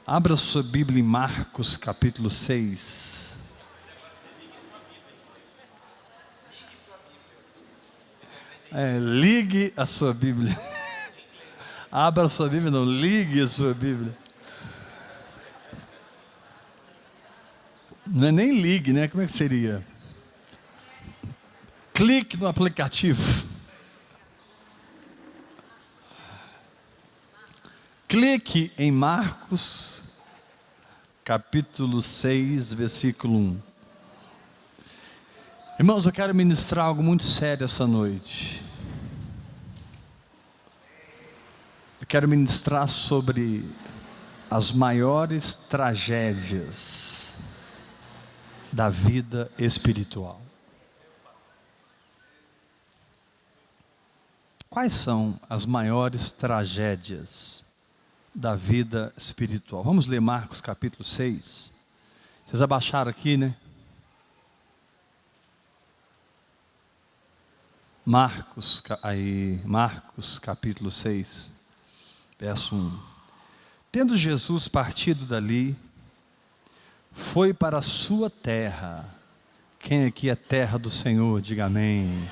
Abra sua Bíblia em Marcos capítulo 6. Ligue a sua Bíblia. Abra a sua Bíblia, não, ligue a sua Bíblia. Não é nem ligue, né? Como é que seria? Clique no aplicativo. Clique em Marcos, capítulo 6, versículo 1. Irmãos, eu quero ministrar algo muito sério essa noite. Eu quero ministrar sobre as maiores tragédias da vida espiritual. Quais são as maiores tragédias da vida espiritual? Vamos ler Marcos capítulo 6. Vocês abaixaram aqui, né? Marcos capítulo 6, verso 1. Tendo Jesus partido dali, foi para a sua terra. Quem aqui é terra do Senhor? Diga amém.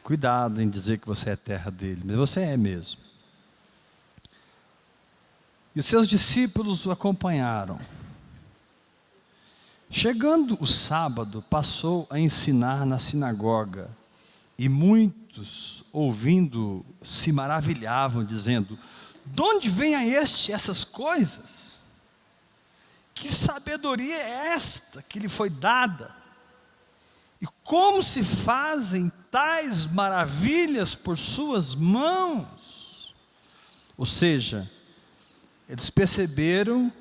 Cuidado em dizer que você é terra dele, mas você é mesmo. E os seus discípulos o acompanharam. Chegando o sábado, passou a ensinar na sinagoga, e muitos, ouvindo, se maravilhavam, dizendo: de onde vem a essas coisas? Que sabedoria é esta que lhe foi dada? E como se fazem tais maravilhas por suas mãos? Ou seja, eles perceberam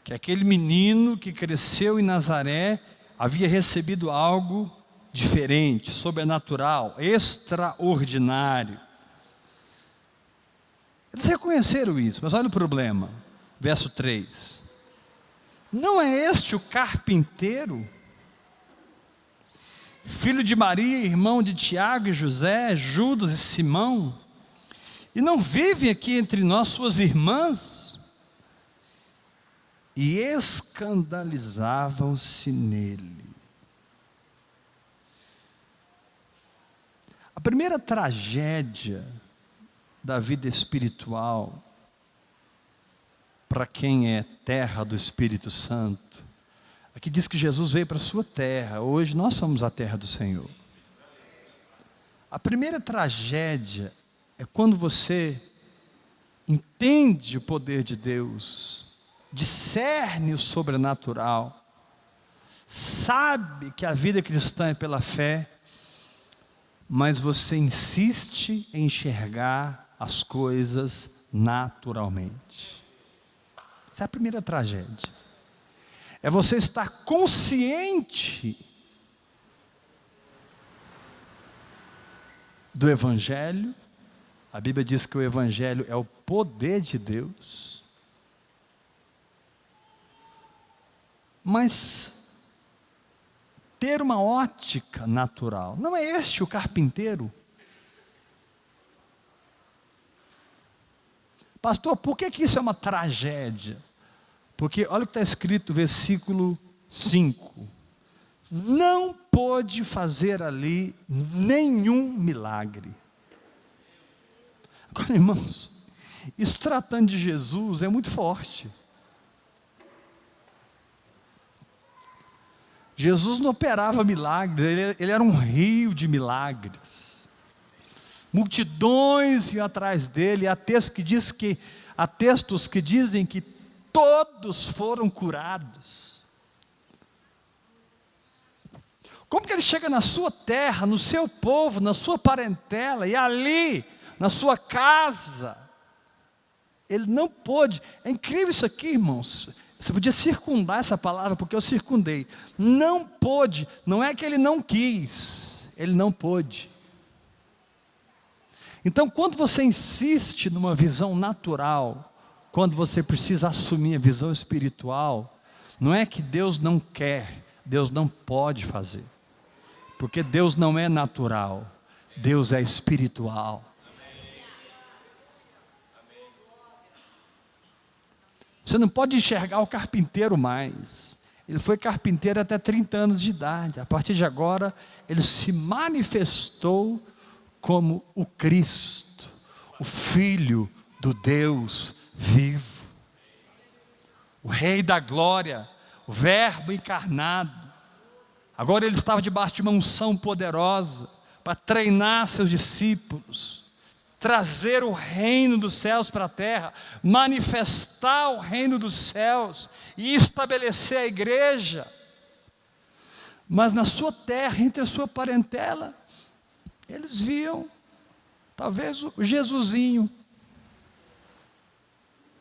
que aquele menino que cresceu em Nazaré havia recebido algo diferente, sobrenatural, extraordinário. Eles reconheceram isso, mas olha o problema. Verso 3. Não é este o carpinteiro, filho de Maria, irmão de Tiago e José, Judas e Simão? E não vive aqui entre nós suas irmãs? E escandalizavam-se nele. A primeira tragédia da vida espiritual, para quem é terra do Espírito Santo, aqui diz que Jesus veio para a sua terra. Hoje nós somos a terra do Senhor. A primeira tragédia é quando você entende o poder de Deus, discerne o sobrenatural, sabe que a vida cristã é pela fé, mas você insiste em enxergar as coisas naturalmente. Essa é a primeira tragédia. É você estar consciente do Evangelho. A Bíblia diz que o Evangelho é o poder de Deus. Mas ter uma ótica natural. Não é este o carpinteiro? Pastor, por que isso é uma tragédia? Porque olha o que está escrito no versículo 5. Não pôde fazer ali nenhum milagre. Agora, irmãos, isso tratando de Jesus é muito forte. Jesus não operava milagres, ele era um rio de milagres. Multidões iam atrás dele. Há textos que dizem que todos foram curados. Como que ele chega na sua terra, no seu povo, na sua parentela, e ali, na sua casa, ele não pôde? É incrível isso aqui, irmãos. Você podia circundar essa palavra, porque eu circundei. Não pôde, não é que ele não quis, ele não pôde. Então, quando você insiste numa visão natural, quando você precisa assumir a visão espiritual, não é que Deus não quer, Deus não pode fazer. Porque Deus não é natural, Deus é espiritual. Você não pode enxergar o carpinteiro mais. Ele foi carpinteiro até 30 anos de idade. A partir de agora, ele se manifestou como o Cristo, o Filho do Deus vivo, o Rei da glória, o Verbo encarnado. Agora ele estava debaixo de uma unção poderosa para treinar seus discípulos, trazer o reino dos céus para a terra, manifestar o reino dos céus e estabelecer a igreja. Mas na sua terra, entre a sua parentela, eles viam talvez o Jesusinho,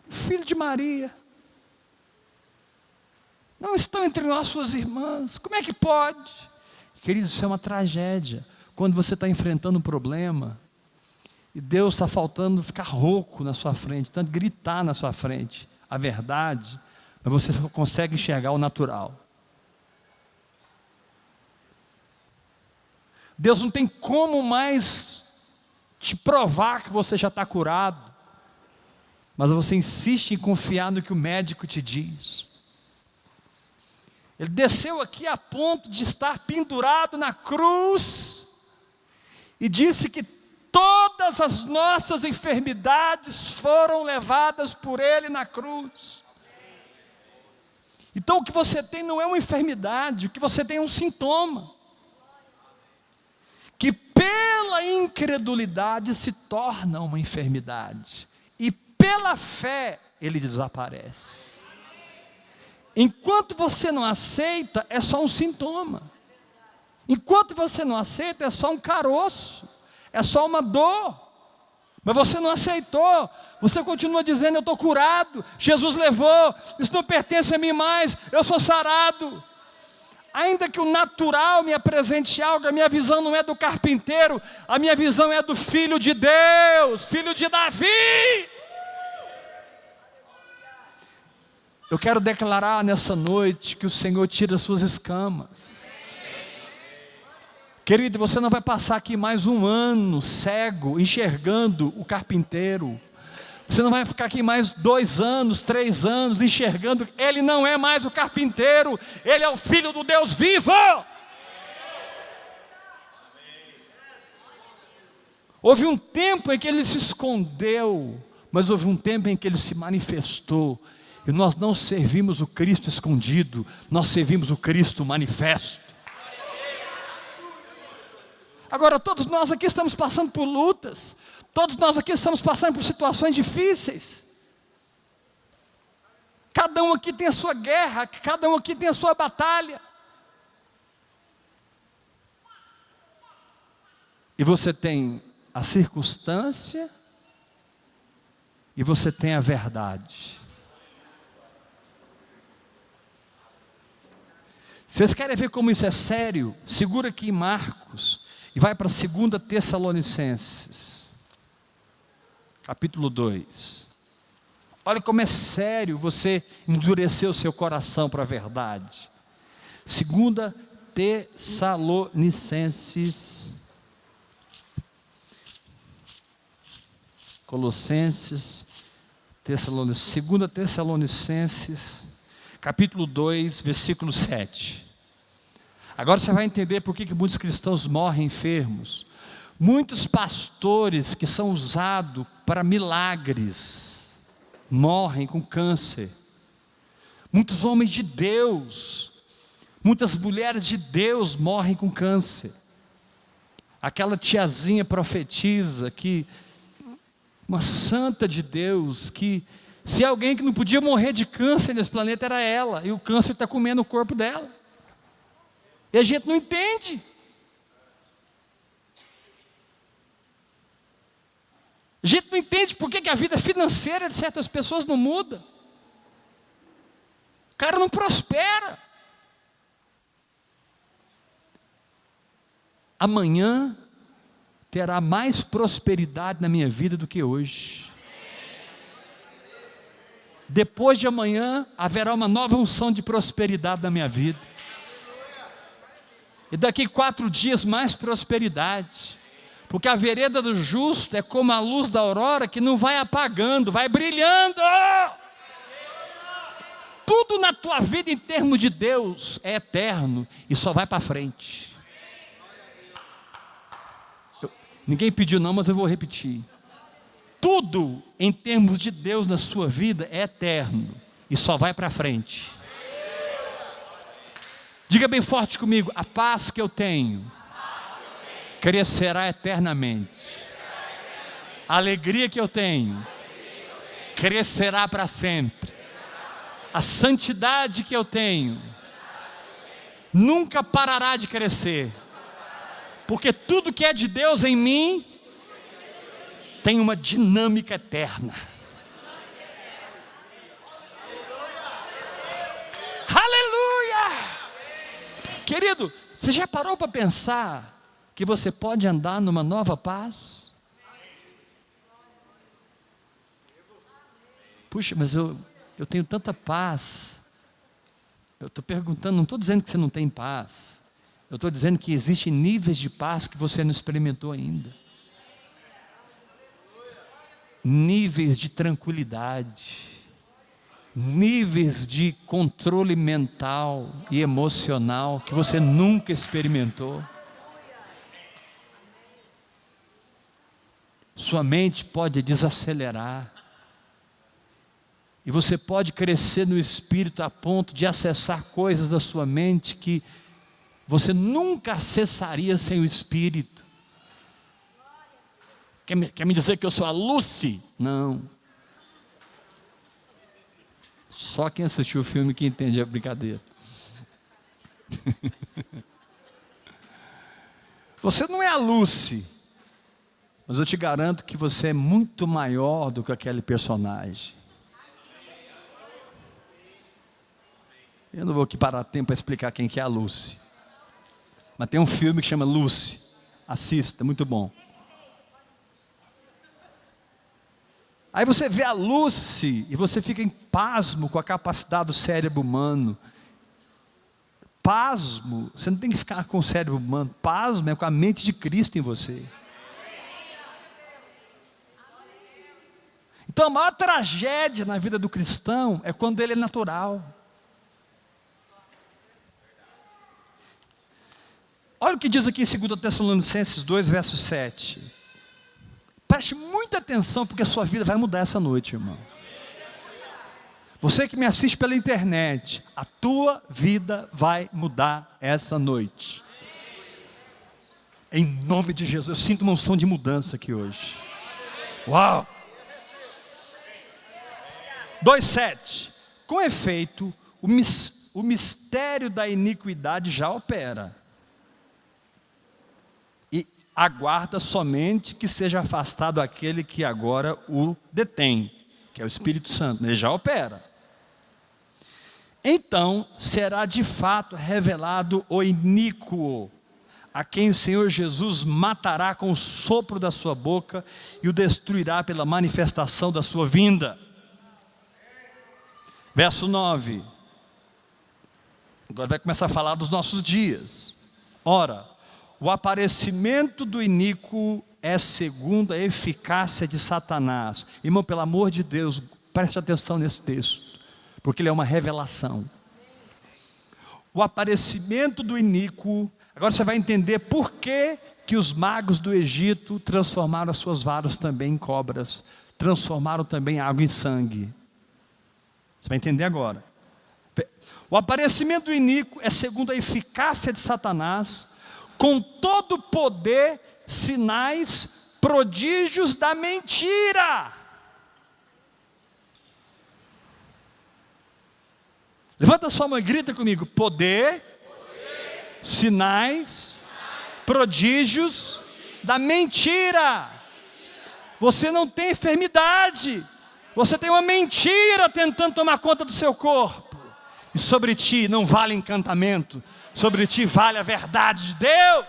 filho de Maria. Não estão entre nós suas irmãs. Como é que pode? Queridos, isso é uma tragédia. Quando você está enfrentando um problema e Deus está faltando ficar rouco na sua frente, tanto gritar na sua frente a verdade, mas você só consegue enxergar o natural. Deus não tem como mais te provar que você já está curado, mas você insiste em confiar no que o médico te diz. Ele desceu aqui a ponto de estar pendurado na cruz e disse que todas as nossas enfermidades foram levadas por Ele na cruz. Então o que você tem não é uma enfermidade, o que você tem é um sintoma, que pela incredulidade se torna uma enfermidade, e pela fé ele desaparece. Enquanto você não aceita, é só um sintoma. Enquanto você não aceita, é só um caroço, é só uma dor. Mas você não aceitou, você continua dizendo: eu estou curado, Jesus levou, isso não pertence a mim mais, eu sou sarado. Ainda que o natural me apresente algo, a minha visão não é do carpinteiro, a minha visão é do Filho de Deus, Filho de Davi. Eu quero declarar nessa noite que o Senhor tira as suas escamas. Querido, você não vai passar aqui mais um ano cego, enxergando o carpinteiro. Você não vai ficar aqui mais 2 anos, 3 anos, enxergando. Ele não é mais o carpinteiro, Ele é o Filho do Deus vivo. Houve um tempo em que Ele se escondeu, mas houve um tempo em que Ele se manifestou. E nós não servimos o Cristo escondido, nós servimos o Cristo manifesto. Agora, todos nós aqui estamos passando por lutas, todos nós aqui estamos passando por situações difíceis. Cada um aqui tem a sua guerra, cada um aqui tem a sua batalha. E você tem a circunstância e você tem a verdade. Vocês querem ver como isso é sério? Segura aqui em Marcos e vai para 2 Tessalonicenses, capítulo 2. Olha como é sério você endurecer o seu coração para a verdade. 2 Tessalonicenses, Colossenses, 2 Tessalonicenses, capítulo 2, versículo 7. Agora você vai entender por que muitos cristãos morrem enfermos. Muitos pastores que são usados para milagres morrem com câncer. Muitos homens de Deus, muitas mulheres de Deus morrem com câncer. Aquela tiazinha profetiza que, uma santa de Deus, que se alguém que não podia morrer de câncer nesse planeta era ela, e o câncer está comendo o corpo dela. E a gente não entende. A gente não entende por que a vida financeira de certas pessoas não muda. O cara não prospera. Amanhã terá mais prosperidade na minha vida do que hoje. Depois de amanhã haverá uma nova unção de prosperidade na minha vida. E daqui 4 dias mais prosperidade. Porque a vereda do justo é como a luz da aurora que não vai apagando, vai brilhando. tudo na tua vida em termos de Deus é eterno e só vai para frente. Ninguém pediu não, mas eu vou repetir. Tudo em termos de Deus na sua vida é eterno e só vai para frente. Diga bem forte comigo: a paz que eu tenho crescerá eternamente. A alegria que eu tenho crescerá para sempre. A santidade que eu tenho nunca parará de crescer. Porque tudo que é de Deus em mim tem uma dinâmica eterna. Aleluia! Querido, você já parou para pensar que você pode andar numa nova paz? Puxa, mas eu tenho tanta paz. Eu estou perguntando, não estou dizendo que você não tem paz. Eu estou dizendo que existem níveis de paz que você não experimentou ainda. Níveis de tranquilidade, níveis de controle mental e emocional que você nunca experimentou. Sua mente pode desacelerar. E você pode crescer no Espírito a ponto de acessar coisas da sua mente que você nunca acessaria sem o Espírito. Quer me dizer que eu sou a Lucy? Não. Só quem assistiu o filme que entende a brincadeira. Você não é a Lucy, mas eu te garanto que você é muito maior do que aquele personagem. Eu não vou aqui parar tempo para explicar quem que é a Lucy. Mas tem um filme que chama Lucy. Assista, muito bom. Aí você vê a Lucy e você fica em pasmo com a capacidade do cérebro humano. Pasmo, você não tem que ficar com o cérebro humano. Pasmo é com a mente de Cristo em você. Então a maior tragédia na vida do cristão é quando ele é natural. Olha o que diz aqui em 2 Tessalonicenses 2, verso 7. Preste muita atenção, porque a sua vida vai mudar essa noite, irmão. Você que me assiste pela internet, a tua vida vai mudar essa noite. Em nome de Jesus, eu sinto uma unção de mudança aqui hoje. Uau! 2,7. Com efeito, o mistério da iniquidade já opera. E aguarda somente que seja afastado aquele que agora o detém, que é o Espírito Santo. Ele já opera. Então será de fato revelado o iníquo, a quem o Senhor Jesus matará com o sopro da sua boca e o destruirá pela manifestação da sua vinda. Verso 9. Agora vai começar a falar dos nossos dias. Ora, o aparecimento do iníquo é segundo a eficácia de Satanás. Irmão, pelo amor de Deus, preste atenção nesse texto, porque ele é uma revelação. O aparecimento do iníquo. Agora você vai entender por que os magos do Egito transformaram as suas varas também em cobras, transformaram também água em sangue. Você vai entender agora. O aparecimento do iníquo é segundo a eficácia de Satanás, com todo o poder, sinais, prodígios da mentira. Levanta sua mão e grita comigo: poder, sinais, prodígios da mentira. Você não tem enfermidade, você tem uma mentira tentando tomar conta do seu corpo. E sobre ti não vale encantamento, sobre ti vale a verdade de Deus.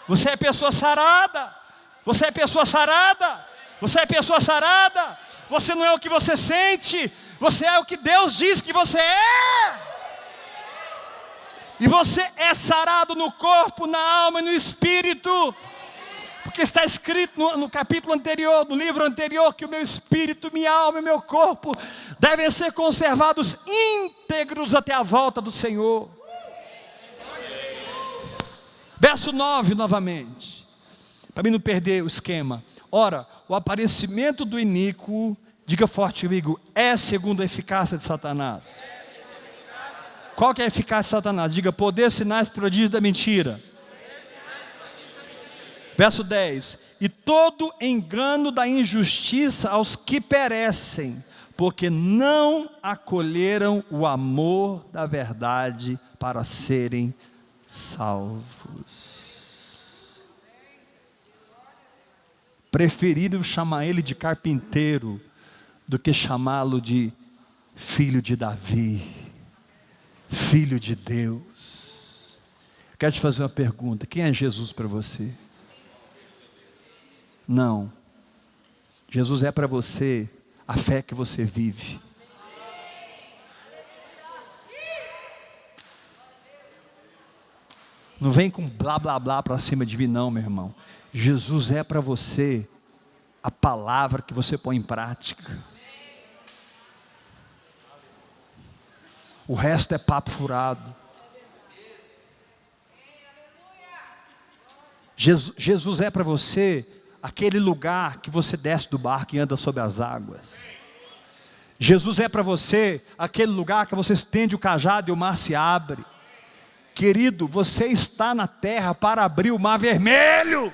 Você é pessoa sarada, você é pessoa sarada, você é pessoa sarada. Você não é o que você sente, você é o que Deus diz que você é. E você é sarado no corpo, na alma e no espírito, Porque está escrito no capítulo anterior, no livro anterior, que o meu espírito, minha alma e meu corpo devem ser conservados íntegros até a volta do Senhor. Verso 9 novamente, para mim não perder o esquema. Ora, o aparecimento do iníquo, diga forte comigo, é segundo a eficácia de Satanás. Qual que é a eficácia de Satanás? Diga, poder, sinais, prodígios da mentira. Verso 10, e todo engano da injustiça aos que perecem, porque não acolheram o amor da verdade para serem salvos. Preferiram chamar ele de carpinteiro do que chamá-lo de filho de Davi, filho de Deus. Quero te fazer uma pergunta: quem é Jesus para você? Não, Jesus é para você a fé que você vive. Não vem com blá blá blá para cima de mim não, meu irmão. Jesus é para você a palavra que você põe em prática. O resto é papo furado. Jesus é para você aquele lugar que você desce do barco e anda sobre as águas. Jesus é para você aquele lugar que você estende o cajado e o mar se abre. Querido, você está na terra para abrir o mar vermelho.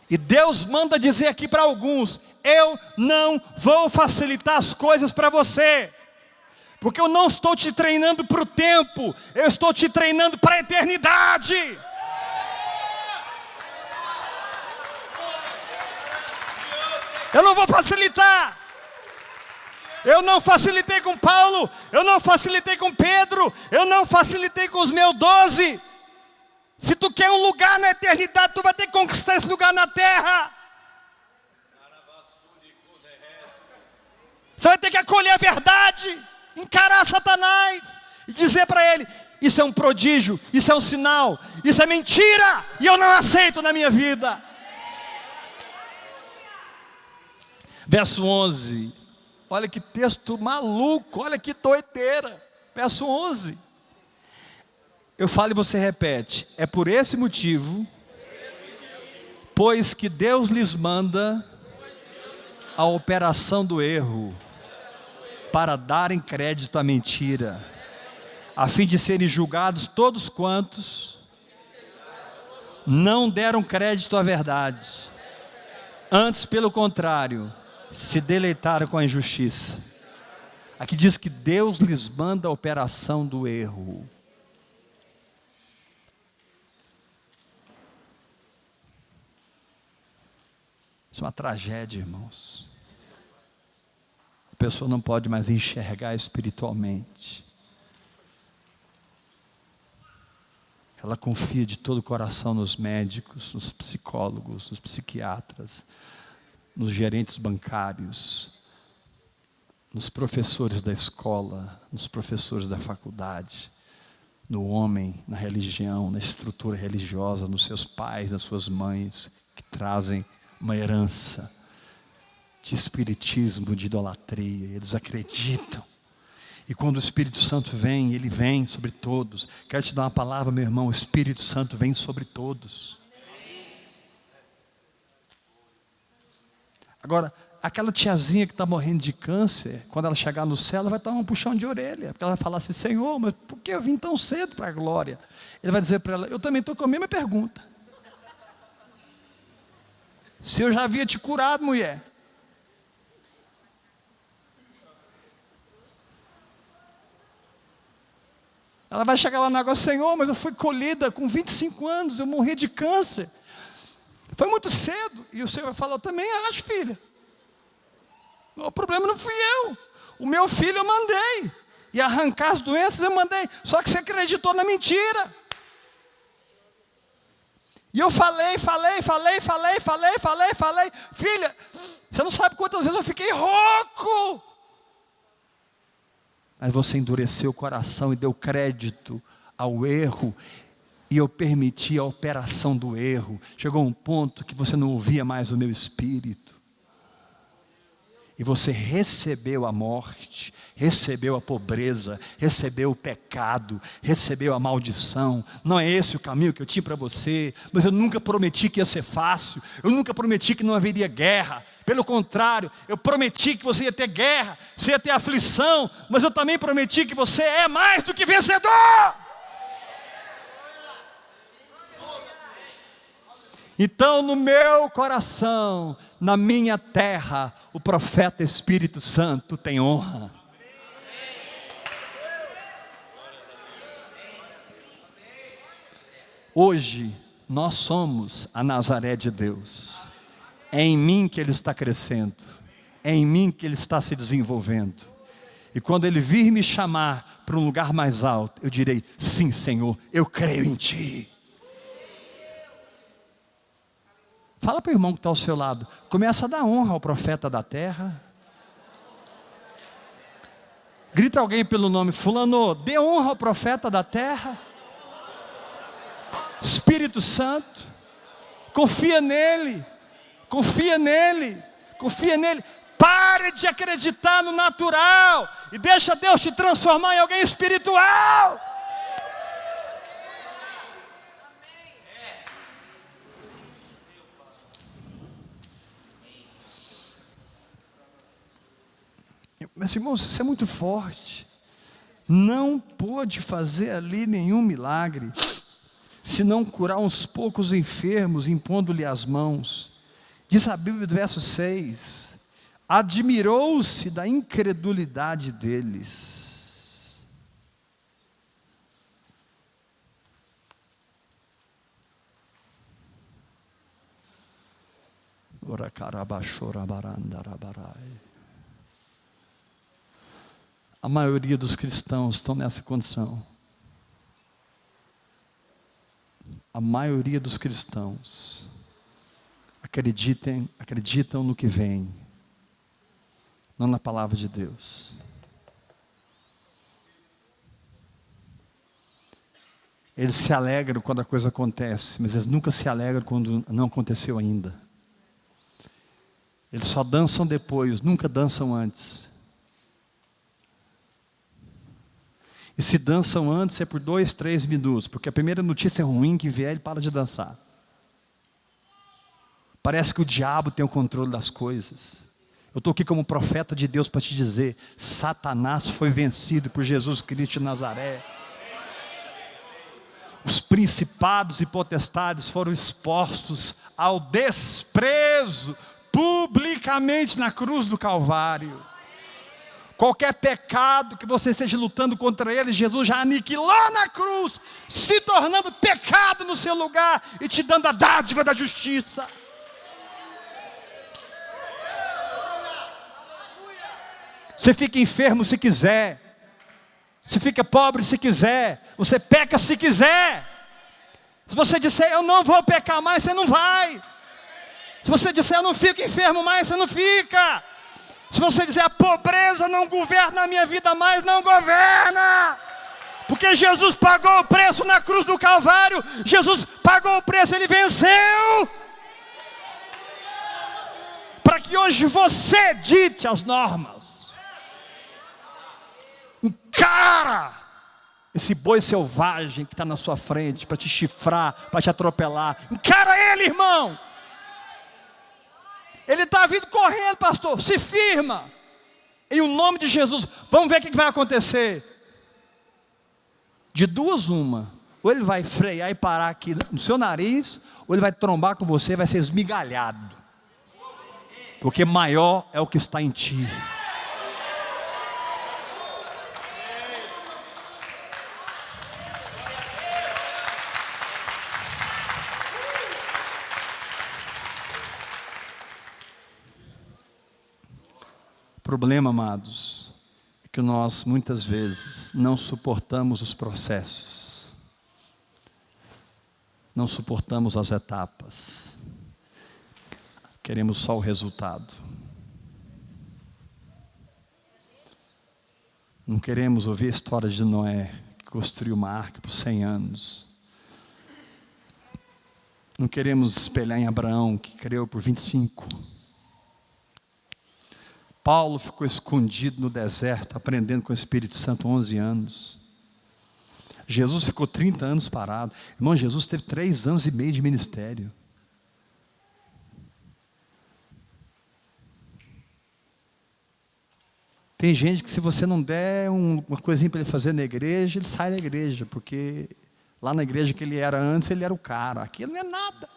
E Deus manda dizer aqui para alguns: eu não vou facilitar as coisas para você, porque eu não estou te treinando para o tempo, eu estou te treinando para a eternidade. Eu não vou facilitar. Eu não facilitei com Paulo, eu não facilitei com Pedro, eu não facilitei com os meus 12. Se tu quer um lugar na eternidade, tu vai ter que conquistar esse lugar na terra. Você vai ter que acolher a verdade, encarar Satanás e dizer para ele: isso é um prodígio, isso é um sinal, isso é mentira, e eu não aceito na minha vida. Verso 11, olha que texto maluco, olha que doideira. Verso 11, eu falo e você repete: é por esse motivo, pois que Deus lhes manda a operação do erro, para darem crédito à mentira, a fim de serem julgados todos quantos não deram crédito à verdade, antes pelo contrário, se deleitaram com a injustiça. Aqui diz que Deus lhes manda a operação do erro. Isso é uma tragédia, irmãos. A pessoa não pode mais enxergar espiritualmente. Ela confia de todo o coração nos médicos, nos psicólogos, nos psiquiatras, nos gerentes bancários, nos professores da escola, nos professores da faculdade, no homem, na religião, na estrutura religiosa, nos seus pais, nas suas mães, que trazem uma herança de espiritismo, de idolatria. Eles acreditam. E quando o Espírito Santo vem, ele vem sobre todos. Quero te dar uma palavra, meu irmão: o Espírito Santo vem sobre todos. Agora, aquela tiazinha que está morrendo de câncer, quando ela chegar no céu, ela vai tomar um puxão de orelha, porque ela vai falar assim: Senhor, mas por que eu vim tão cedo para a glória? Ele vai dizer para ela: eu também estou com a mesma pergunta. Se eu já havia te curado, mulher. Ela vai chegar lá na água: Senhor, mas eu fui colhida com 25 anos, eu morri de câncer. Foi muito cedo. E o Senhor vai falar: eu também acho, filha. O problema não fui eu. O meu filho eu mandei. E arrancar as doenças eu mandei. Só que você acreditou na mentira. E eu falei. Filha, você não sabe quantas vezes eu fiquei rouco. Mas você endureceu o coração e deu crédito ao erro. e eu permiti a operação do erro. Chegou um ponto que você não ouvia mais o meu espírito. E você recebeu a morte, recebeu a pobreza, recebeu o pecado, recebeu a maldição. Não é esse o caminho que eu tinha para você, mas eu nunca prometi que ia ser fácil, eu nunca prometi que não haveria guerra. Pelo contrário, eu prometi que você ia ter guerra, você ia ter aflição, mas eu também prometi que você é mais do que vencedor. Então, no meu coração, na minha terra, o profeta Espírito Santo tem honra. Hoje, nós somos a Nazaré de Deus. É em mim que Ele está crescendo. É em mim que Ele está se desenvolvendo. E quando Ele vir me chamar para um lugar mais alto, eu direi: sim, Senhor, eu creio em Ti. Fala para o irmão que está ao seu lado. Começa a dar honra ao profeta da terra. Grita alguém pelo nome: fulano, dê honra ao profeta da terra. Espírito Santo, confia nele. Confia nele. Confia nele. Pare de acreditar no natural e deixa Deus te transformar em alguém espiritual. Mas irmãos, isso é muito forte. Não pôde fazer ali nenhum milagre, senão curar uns poucos enfermos, impondo-lhe as mãos. Diz a Bíblia do verso 6, admirou-se da incredulidade deles. A maioria dos cristãos estão nessa condição. A maioria dos cristãos acreditam no que vem, não na palavra de Deus. Eles se alegram quando a coisa acontece, mas eles nunca se alegram quando não aconteceu ainda. Eles só dançam depois, nunca dançam antes. E se dançam antes é por 2, 3 minutos, porque a primeira notícia ruim que vier, ele para de dançar. Parece que o diabo tem o controle das coisas. Eu estou aqui como profeta de Deus para te dizer: Satanás foi vencido por Jesus Cristo de Nazaré. Os principados e potestades foram expostos ao desprezo publicamente na cruz do Calvário. Qualquer pecado que você esteja lutando contra ele, Jesus já aniquilou na cruz, se tornando pecado no seu lugar e te dando a dádiva da justiça. Você fica enfermo se quiser, você fica pobre se quiser, você peca se quiser. Se você disser: eu não vou pecar mais, você não vai. Se você disser: eu não fico enfermo mais, você não fica. Se você dizer: a pobreza não governa a minha vida mais, não governa. Porque Jesus pagou o preço na cruz do Calvário. Jesus pagou o preço, Ele venceu. Para que hoje você dite as normas. Encara esse boi selvagem que está na sua frente para te chifrar, para te atropelar. Encara ele, irmão. Ele está vindo correndo, pastor. Se firma. Em o nome de Jesus. Vamos ver o que vai acontecer. De duas uma. Ou ele vai frear e parar aqui no seu nariz, ou ele vai trombar com você e vai ser esmigalhado. Porque maior é o que está em ti. O problema, amados, é que nós muitas vezes não suportamos os processos, não suportamos as etapas, queremos só o resultado. Não queremos ouvir a história de Noé, que construiu uma arca por 100 anos. Não queremos espelhar em Abraão, que creu por 25. Paulo ficou escondido no deserto, aprendendo com o Espírito Santo 11 anos. Jesus ficou 30 anos parado. Irmão, Jesus teve 3 anos e meio de ministério. Tem gente que, se você não der uma coisinha para ele fazer na igreja, ele sai da igreja, porque lá na igreja que ele era antes, ele era o cara. Aqui não é nada.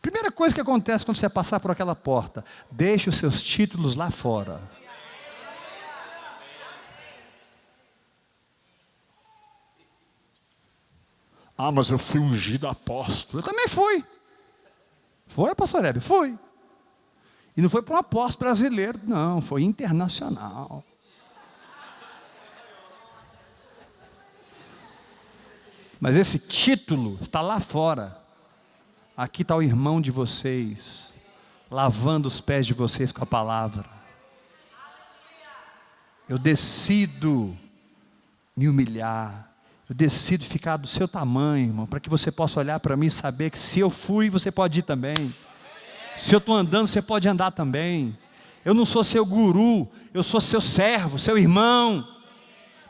Primeira coisa que acontece quando você passar por aquela porta: deixe os seus títulos lá fora. Ah, mas eu fui ungido apóstolo. Eu também fui. Foi, pastor Hebe? Foi. E não foi para um apóstolo brasileiro, não, foi internacional. Mas esse título está lá fora. Aqui está o irmão de vocês, lavando os pés de vocês com a palavra. Eu decido me humilhar. Eu decido ficar do seu tamanho, irmão, para que você possa olhar para mim e saber que se eu fui, você pode ir também. Se eu estou andando, você pode andar também. Eu não sou seu guru, eu sou seu servo, seu irmão.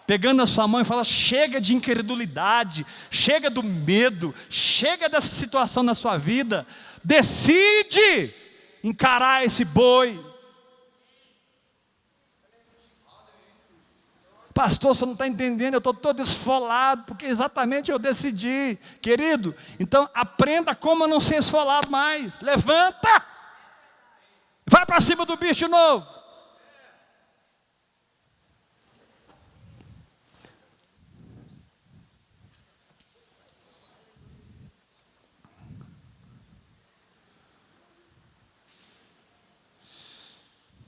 Pegando a sua mão e fala: chega de incredulidade, chega do medo, chega dessa situação na sua vida. Decide encarar esse boi. Pastor, você não está entendendo, eu estou todo esfolado, porque exatamente eu decidi. Querido, então aprenda como não ser esfolado mais. Levanta, vai para cima do bicho de novo.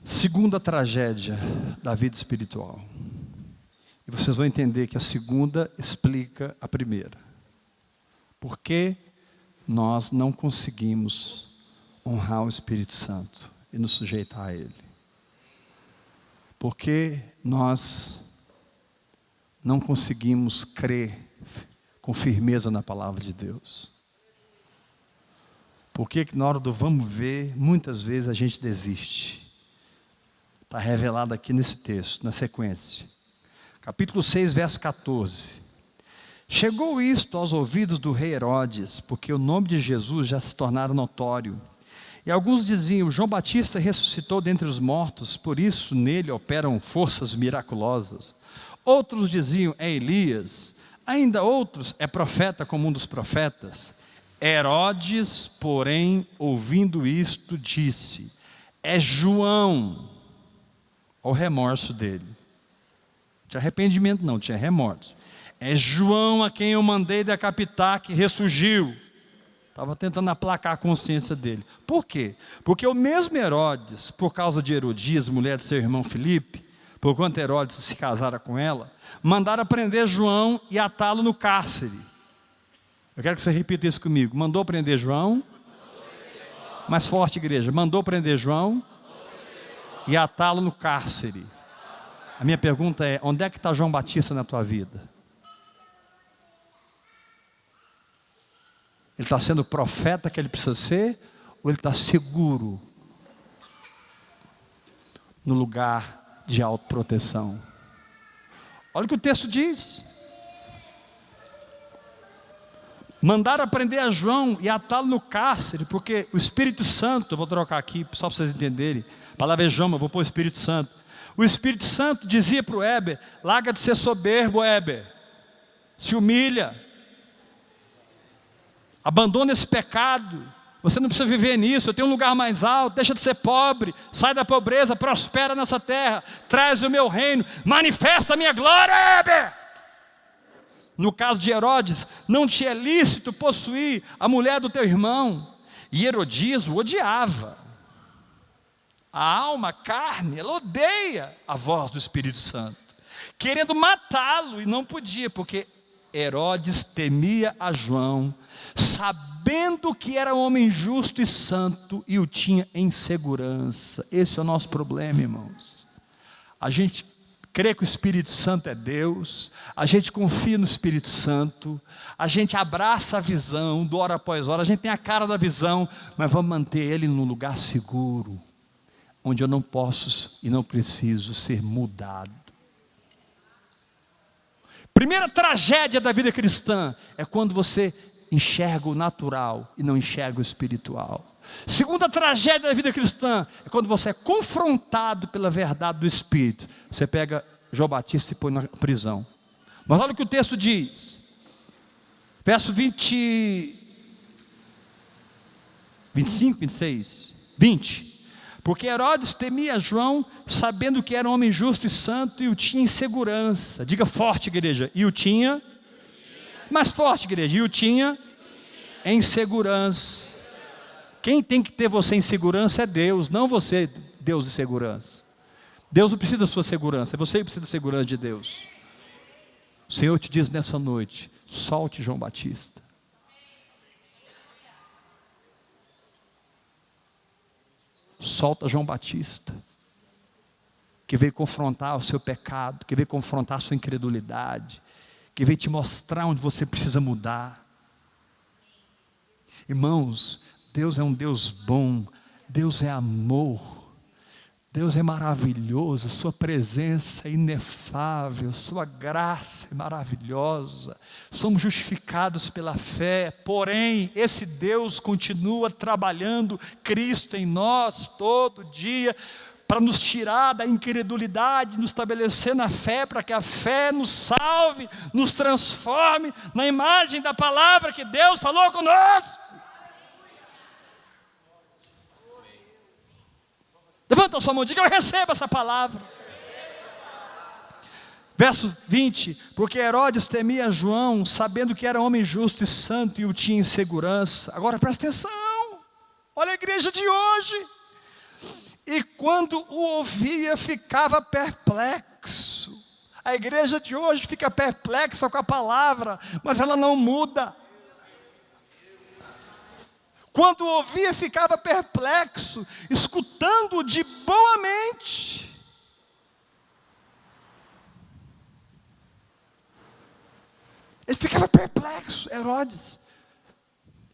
Segunda tragédia da vida espiritual. E vocês vão entender que a segunda explica a primeira. Por que nós não conseguimos honrar o Espírito Santo e nos sujeitar a Ele? Por que nós não conseguimos crer com firmeza na palavra de Deus? Por que na hora do vamos ver, muitas vezes a gente desiste? Está revelado aqui nesse texto, na sequência. Capítulo 6, verso 14. Chegou isto aos ouvidos do rei Herodes, porque o nome de Jesus já se tornara notório. E alguns diziam: João Batista ressuscitou dentre os mortos, por isso nele operam forças miraculosas. Outros diziam: é Elias. Ainda outros: é profeta como um dos profetas. Herodes, porém, ouvindo isto, disse: é João. Olha o remorso dele. Não tinha arrependimento não, tinha remorso. É João a quem eu mandei decapitar, que ressurgiu. Estava tentando aplacar a consciência dele. Por quê? Porque o mesmo Herodes, por causa de Herodias, mulher de seu irmão Filipe, por quanto Herodes se casara com ela, mandaram prender João e atá-lo no cárcere. Eu quero que você repita isso comigo. Mandou prender João. Mais forte, igreja. Mandou prender João e atá-lo no cárcere. A minha pergunta é: onde é que está João Batista na tua vida? Ele está sendo o profeta que ele precisa ser? Ou ele está seguro no lugar de autoproteção? Olha o que o texto diz. Mandaram prender a João e atá-lo no cárcere, porque o Espírito Santo, eu vou trocar aqui só para vocês entenderem, a palavra é João, eu vou pôr o Espírito Santo. O Espírito Santo dizia para o Heber: larga de ser soberbo, Heber, se humilha, abandona esse pecado, você não precisa viver nisso, eu tenho um lugar mais alto, deixa de ser pobre, sai da pobreza, prospera nessa terra, traz o meu reino, manifesta a minha glória, Heber. No caso de Herodes, não te é lícito possuir a mulher do teu irmão, e Herodias o odiava. A alma, a carne, ela odeia a voz do Espírito Santo, querendo matá-lo, e não podia, porque Herodes temia a João, sabendo que era homem justo e santo, e o tinha em segurança. Esse é o nosso problema, irmãos. A gente crê que o Espírito Santo é Deus, a gente confia no Espírito Santo, a gente abraça a visão do hora após hora, a gente tem a cara da visão, mas vamos manter ele num lugar seguro, onde eu não posso e não preciso ser mudado. Primeira tragédia da vida cristã é quando você enxerga o natural e não enxerga o espiritual. Segunda tragédia da vida cristã é quando você é confrontado pela verdade do Espírito. Você pega João Batista e põe na prisão. Mas olha o que o texto diz. Verso 25, 26, 20. Porque Herodes temia João, sabendo que era um homem justo e santo, e o tinha em segurança. Diga forte, igreja. E o tinha. Mais forte, igreja. E o tinha em segurança. Quem tem que ter você em segurança é Deus, não você, Deus de segurança. Deus não precisa da sua segurança, é você que precisa da segurança de Deus. O Senhor te diz nessa noite: solte João Batista. Solta João Batista, que veio confrontar o seu pecado, que veio confrontar a sua incredulidade, que veio te mostrar onde você precisa mudar. Irmãos, Deus é um Deus bom, Deus é amor, Deus é maravilhoso, sua presença é inefável, sua graça é maravilhosa, somos justificados pela fé, porém, esse Deus continua trabalhando Cristo em nós todo dia, para nos tirar da incredulidade, nos estabelecer na fé, para que a fé nos salve, nos transforme na imagem da palavra que Deus falou conosco. Levanta a sua mão e diga: eu recebo essa palavra. Verso 20. Porque Herodes temia João, sabendo que era homem justo e santo, e o tinha em segurança. Agora presta atenção, olha a igreja de hoje. E quando o ouvia, ficava perplexo. A igreja de hoje fica perplexa com a palavra, mas ela não muda. Quando ouvia, ficava perplexo, escutando de boa mente. Ele ficava perplexo. Herodes,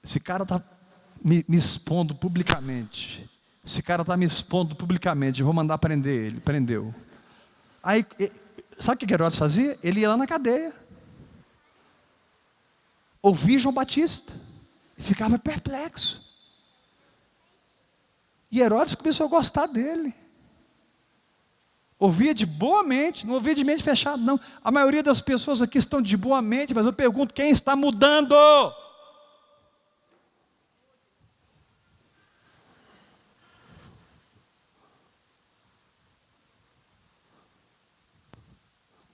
esse cara está me expondo publicamente. Esse cara está me expondo publicamente. Eu vou mandar prender ele. Prendeu. Aí, sabe o que Herodes fazia? Ele ia lá na cadeia, ouvia João Batista e ficava perplexo. E Herodes começou a gostar dele. Ouvia de boa mente, não ouvia de mente fechada, não. A maioria das pessoas aqui estão de boa mente, mas eu pergunto: quem está mudando?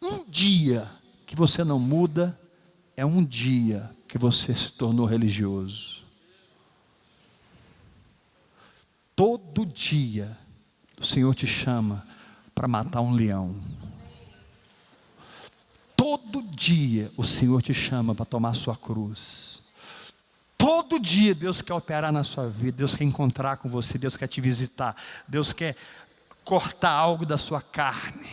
Um dia que você não muda, é um dia que você se tornou religioso. Todo dia o Senhor te chama para matar um leão. Todo dia o Senhor te chama para tomar sua cruz. Todo dia Deus quer operar na sua vida, Deus quer encontrar com você, Deus quer te visitar, Deus quer cortar algo da sua carne,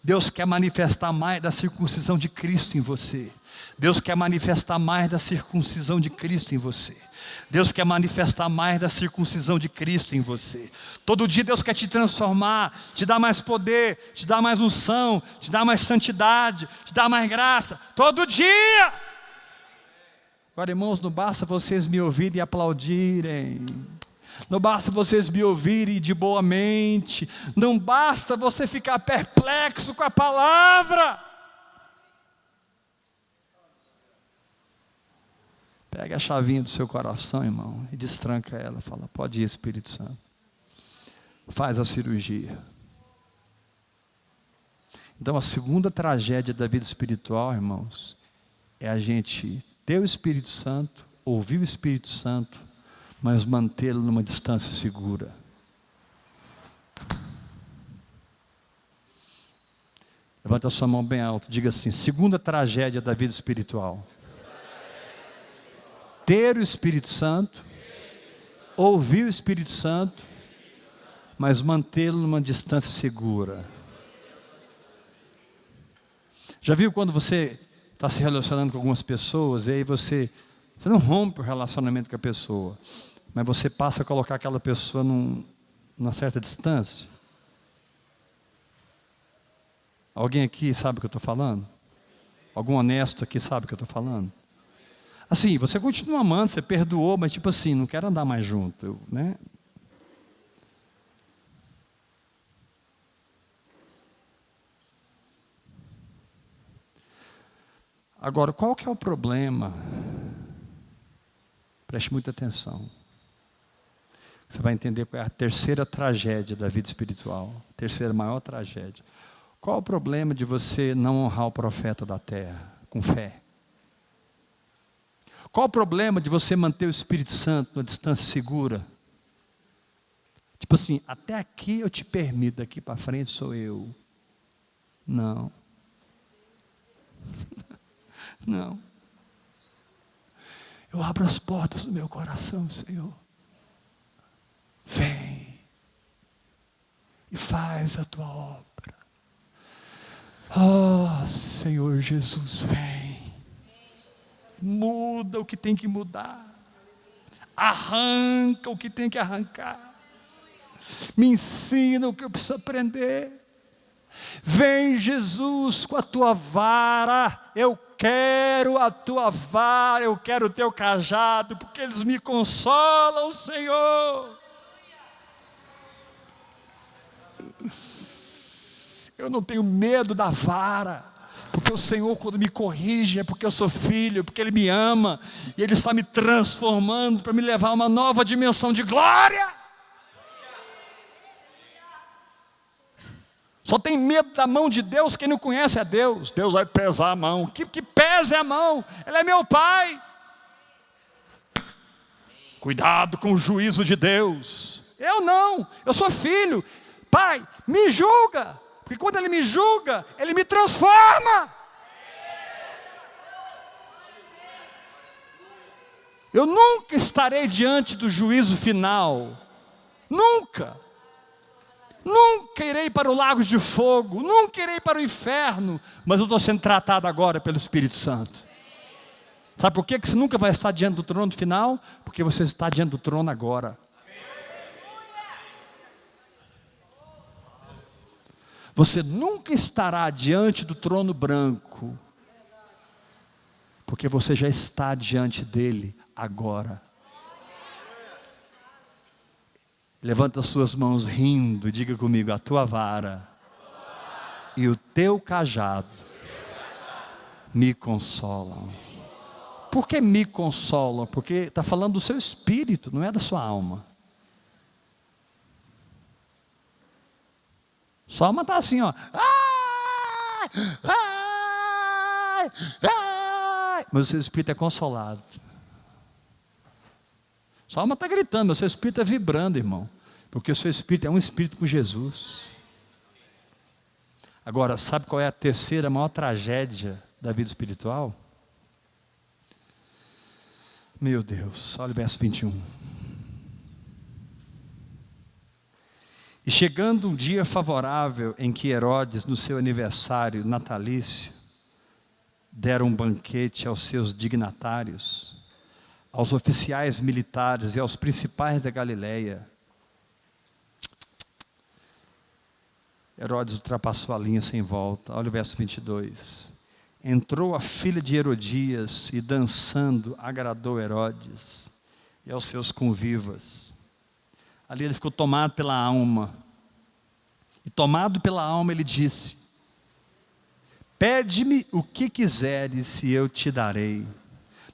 Deus quer manifestar mais da circuncisão de Cristo em você. Deus quer manifestar mais da circuncisão de Cristo em você. Deus quer manifestar mais da circuncisão de Cristo em você. Todo dia Deus quer te transformar, te dar mais poder, te dar mais unção, te dar mais santidade, te dar mais graça. Todo dia! Agora, irmãos, não basta vocês me ouvirem e aplaudirem. Não basta vocês me ouvirem de boa mente. Não basta você ficar perplexo com a palavra. Pega a chavinha do seu coração, irmão, e destranca ela. Fala: pode ir, Espírito Santo. Faz a cirurgia. Então, a segunda tragédia da vida espiritual, irmãos, é a gente ter o Espírito Santo, ouvir o Espírito Santo, mas mantê-lo numa distância segura. Levanta a sua mão bem alta, diga assim: segunda tragédia da vida espiritual. Ter o Espírito Santo, ouvir o Espírito Santo, mas mantê-lo numa distância segura. Já viu quando você está se relacionando com algumas pessoas e aí você não rompe o relacionamento com a pessoa, mas você passa a colocar aquela pessoa numa certa distância? Alguém aqui sabe o que eu estou falando? Algum honesto aqui sabe o que eu estou falando? Assim, você continua amando, você perdoou, mas tipo assim, não quero andar mais junto, né? Agora, qual que é o problema? Preste muita atenção. Você vai entender qual é a terceira tragédia da vida espiritual. A terceira maior tragédia. Qual o problema de você não honrar o profeta da terra com fé? Qual o problema de você manter o Espírito Santo numa distância segura? Tipo assim, até aqui eu te permito, daqui para frente sou eu. Não. Não. Eu abro as portas do meu coração, Senhor. Vem e faz a tua obra. Oh, Senhor Jesus, vem. Muda o que tem que mudar. Arranca o que tem que arrancar. Me ensina o que eu preciso aprender. Vem, Jesus, com a tua vara. Eu quero a tua vara, eu quero o teu cajado, porque eles me consolam, Senhor. Eu não tenho medo da vara, porque o Senhor, quando me corrige, é porque eu sou filho, porque Ele me ama, e Ele está me transformando para me levar a uma nova dimensão de glória. Só tem medo da mão de Deus quem não conhece a Deus. Deus vai pesar a mão. Que pese a mão? Ele é meu Pai. Cuidado com o juízo de Deus. Eu não, eu sou filho. Pai, me julga. Porque quando Ele me julga, Ele me transforma. Eu nunca estarei diante do juízo final. Nunca. Nunca irei para o lago de fogo, nunca irei para o inferno, mas eu estou sendo tratado agora pelo Espírito Santo. Sabe por quê? Que você nunca vai estar diante do trono final? Porque você está diante do trono agora. Você nunca estará diante do trono branco, porque você já está diante dele agora. Levanta as suas mãos rindo e diga comigo: a tua vara e o teu cajado me consolam. Por que me consolam? Porque está falando do seu espírito, não é da sua alma. Sua alma está assim, ó. Mas o seu espírito é consolado. Sua alma está gritando, mas o seu espírito está vibrando, irmão. Porque o seu espírito é um espírito com Jesus. Agora, sabe qual é a terceira maior tragédia da vida espiritual? Meu Deus, olha o verso 21. E chegando um dia favorável em que Herodes, no seu aniversário natalício, dera um banquete aos seus dignatários, aos oficiais militares e aos principais da Galileia, Herodes ultrapassou a linha sem volta. Olha o verso 22. Entrou a filha de Herodias e dançando agradou Herodes e aos seus convivas. Ali ele ficou tomado pela alma. E tomado pela alma ele disse: pede-me o que quiseres e eu te darei.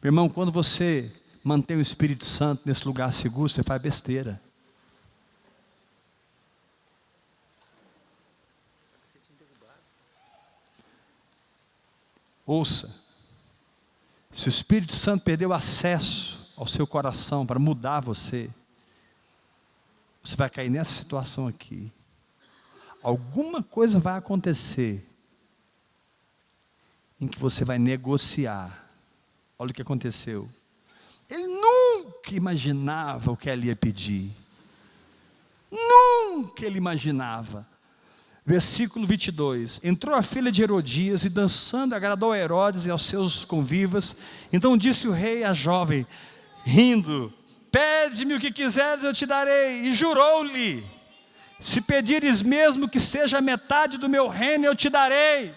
Meu irmão, quando você mantém o Espírito Santo nesse lugar seguro, você faz besteira. Ouça, se o Espírito Santo perdeu acesso ao seu coração para mudar você, você vai cair nessa situação aqui. Alguma coisa vai acontecer em que você vai negociar. Olha o que aconteceu. Ele nunca imaginava o que ela ia pedir. Nunca ele imaginava. Versículo 22. Entrou a filha de Herodias e dançando agradou a Herodes e aos seus convivas. Então disse o rei à jovem, rindo, pede-me o que quiseres, eu te darei. E jurou-lhe, se pedires mesmo que seja metade do meu reino, eu te darei.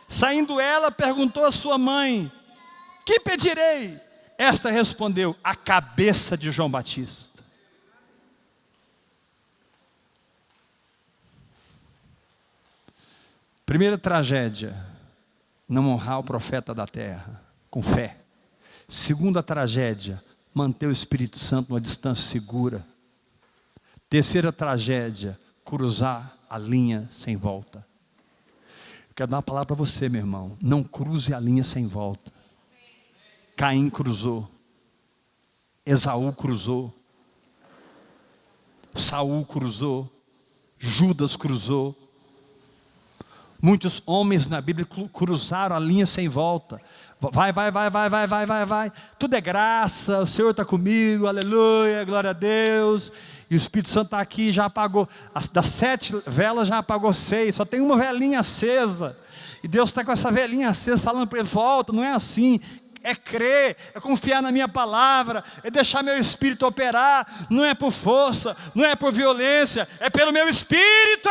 Saindo ela, perguntou à sua mãe, que pedirei? Esta respondeu, a cabeça de João Batista. Primeira tragédia, não honrar o profeta da terra, com fé. Segunda tragédia, manter o Espírito Santo numa distância segura. Terceira tragédia, cruzar a linha sem volta. Eu quero dar uma palavra para você, meu irmão. Não cruze a linha sem volta. Caim cruzou. Esaú cruzou. Saul cruzou. Judas cruzou. Muitos homens na Bíblia cruzaram a linha sem volta. Vai. Tudo é graça, o Senhor está comigo, aleluia, glória a Deus. E o Espírito Santo está aqui, já apagou. Das 7 velas já apagou 6, só tem uma velinha acesa. E Deus está com essa velinha acesa, falando para ele, volta, não é assim. É crer, é confiar na minha palavra, é deixar meu Espírito operar. Não é por força, não é por violência, é pelo meu Espírito.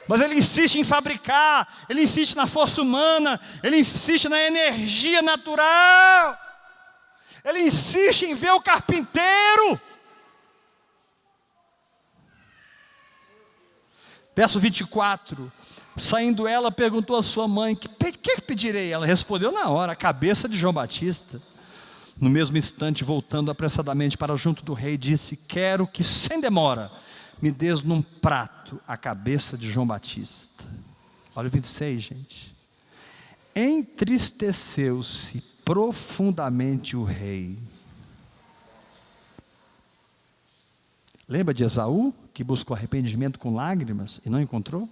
Mas ele insiste em fabricar, ele insiste na força humana, ele insiste na energia natural, ele insiste em ver o carpinteiro. Verso 24, saindo ela, perguntou à sua mãe, que pedirei? Ela respondeu na hora, a cabeça de João Batista. No mesmo instante, voltando apressadamente para junto do rei, disse, quero que sem demora, me des num prato a cabeça de João Batista. Olha o 26, gente. Entristeceu-se profundamente o rei. Lembra de Esaú, que buscou arrependimento com lágrimas e não encontrou?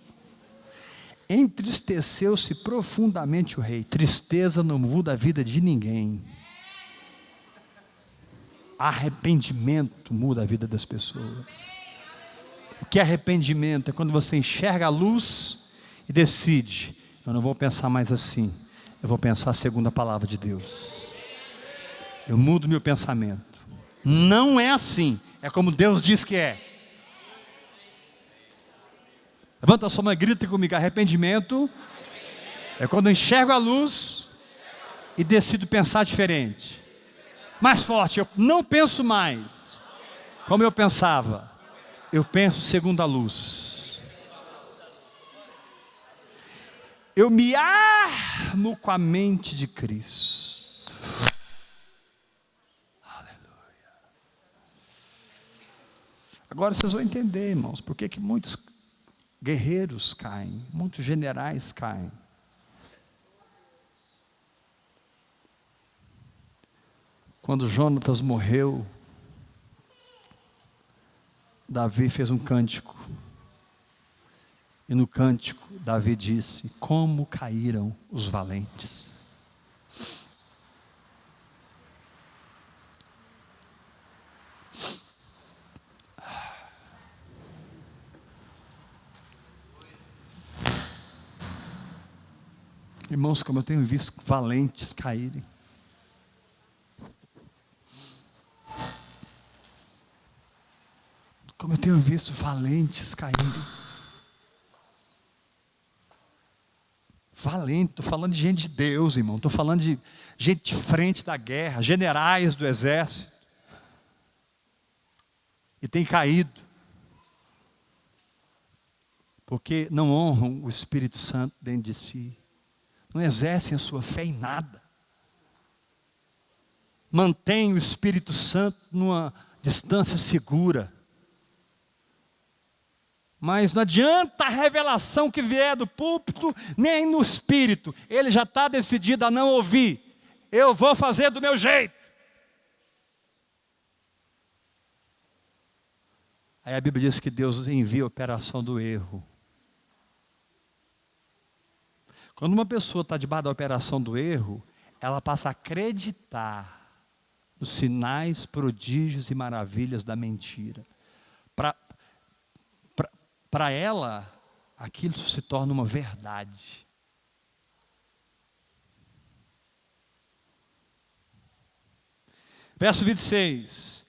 Entristeceu-se profundamente o rei. Tristeza não muda a vida de ninguém. Arrependimento muda a vida das pessoas. O que é arrependimento? É quando você enxerga a luz e decide, eu não vou pensar mais assim, eu vou pensar segundo a palavra de Deus. Eu mudo meu pensamento. Não é assim, é como Deus diz que é. Levanta a sua mão e grita comigo, arrependimento é quando eu enxergo a luz e decido pensar diferente. Mais forte, eu não penso mais como eu pensava. Eu penso segundo a luz. Eu me armo com a mente de Cristo. Aleluia. Agora vocês vão entender, irmãos, por que muitos guerreiros caem, muitos generais caem. Quando Jonatas morreu, Davi fez um cântico, e no cântico Davi disse, como caíram os valentes. Irmãos, como eu tenho visto valentes caírem. Como eu tenho visto valentes caírem. Valente, estou falando de gente de Deus, irmão. Estou falando de gente de frente da guerra, generais do exército. E tem caído. Porque não honram o Espírito Santo dentro de si. Não exercem a sua fé em nada. Mantém o Espírito Santo numa distância segura. Mas não adianta a revelação que vier do púlpito, nem no espírito. Ele já está decidido a não ouvir. Eu vou fazer do meu jeito. Aí a Bíblia diz que Deus envia a operação do erro. Quando uma pessoa está debaixo da operação do erro, ela passa a acreditar nos sinais, prodígios e maravilhas da mentira. Para para ela, aquilo se torna uma verdade. Verso 26.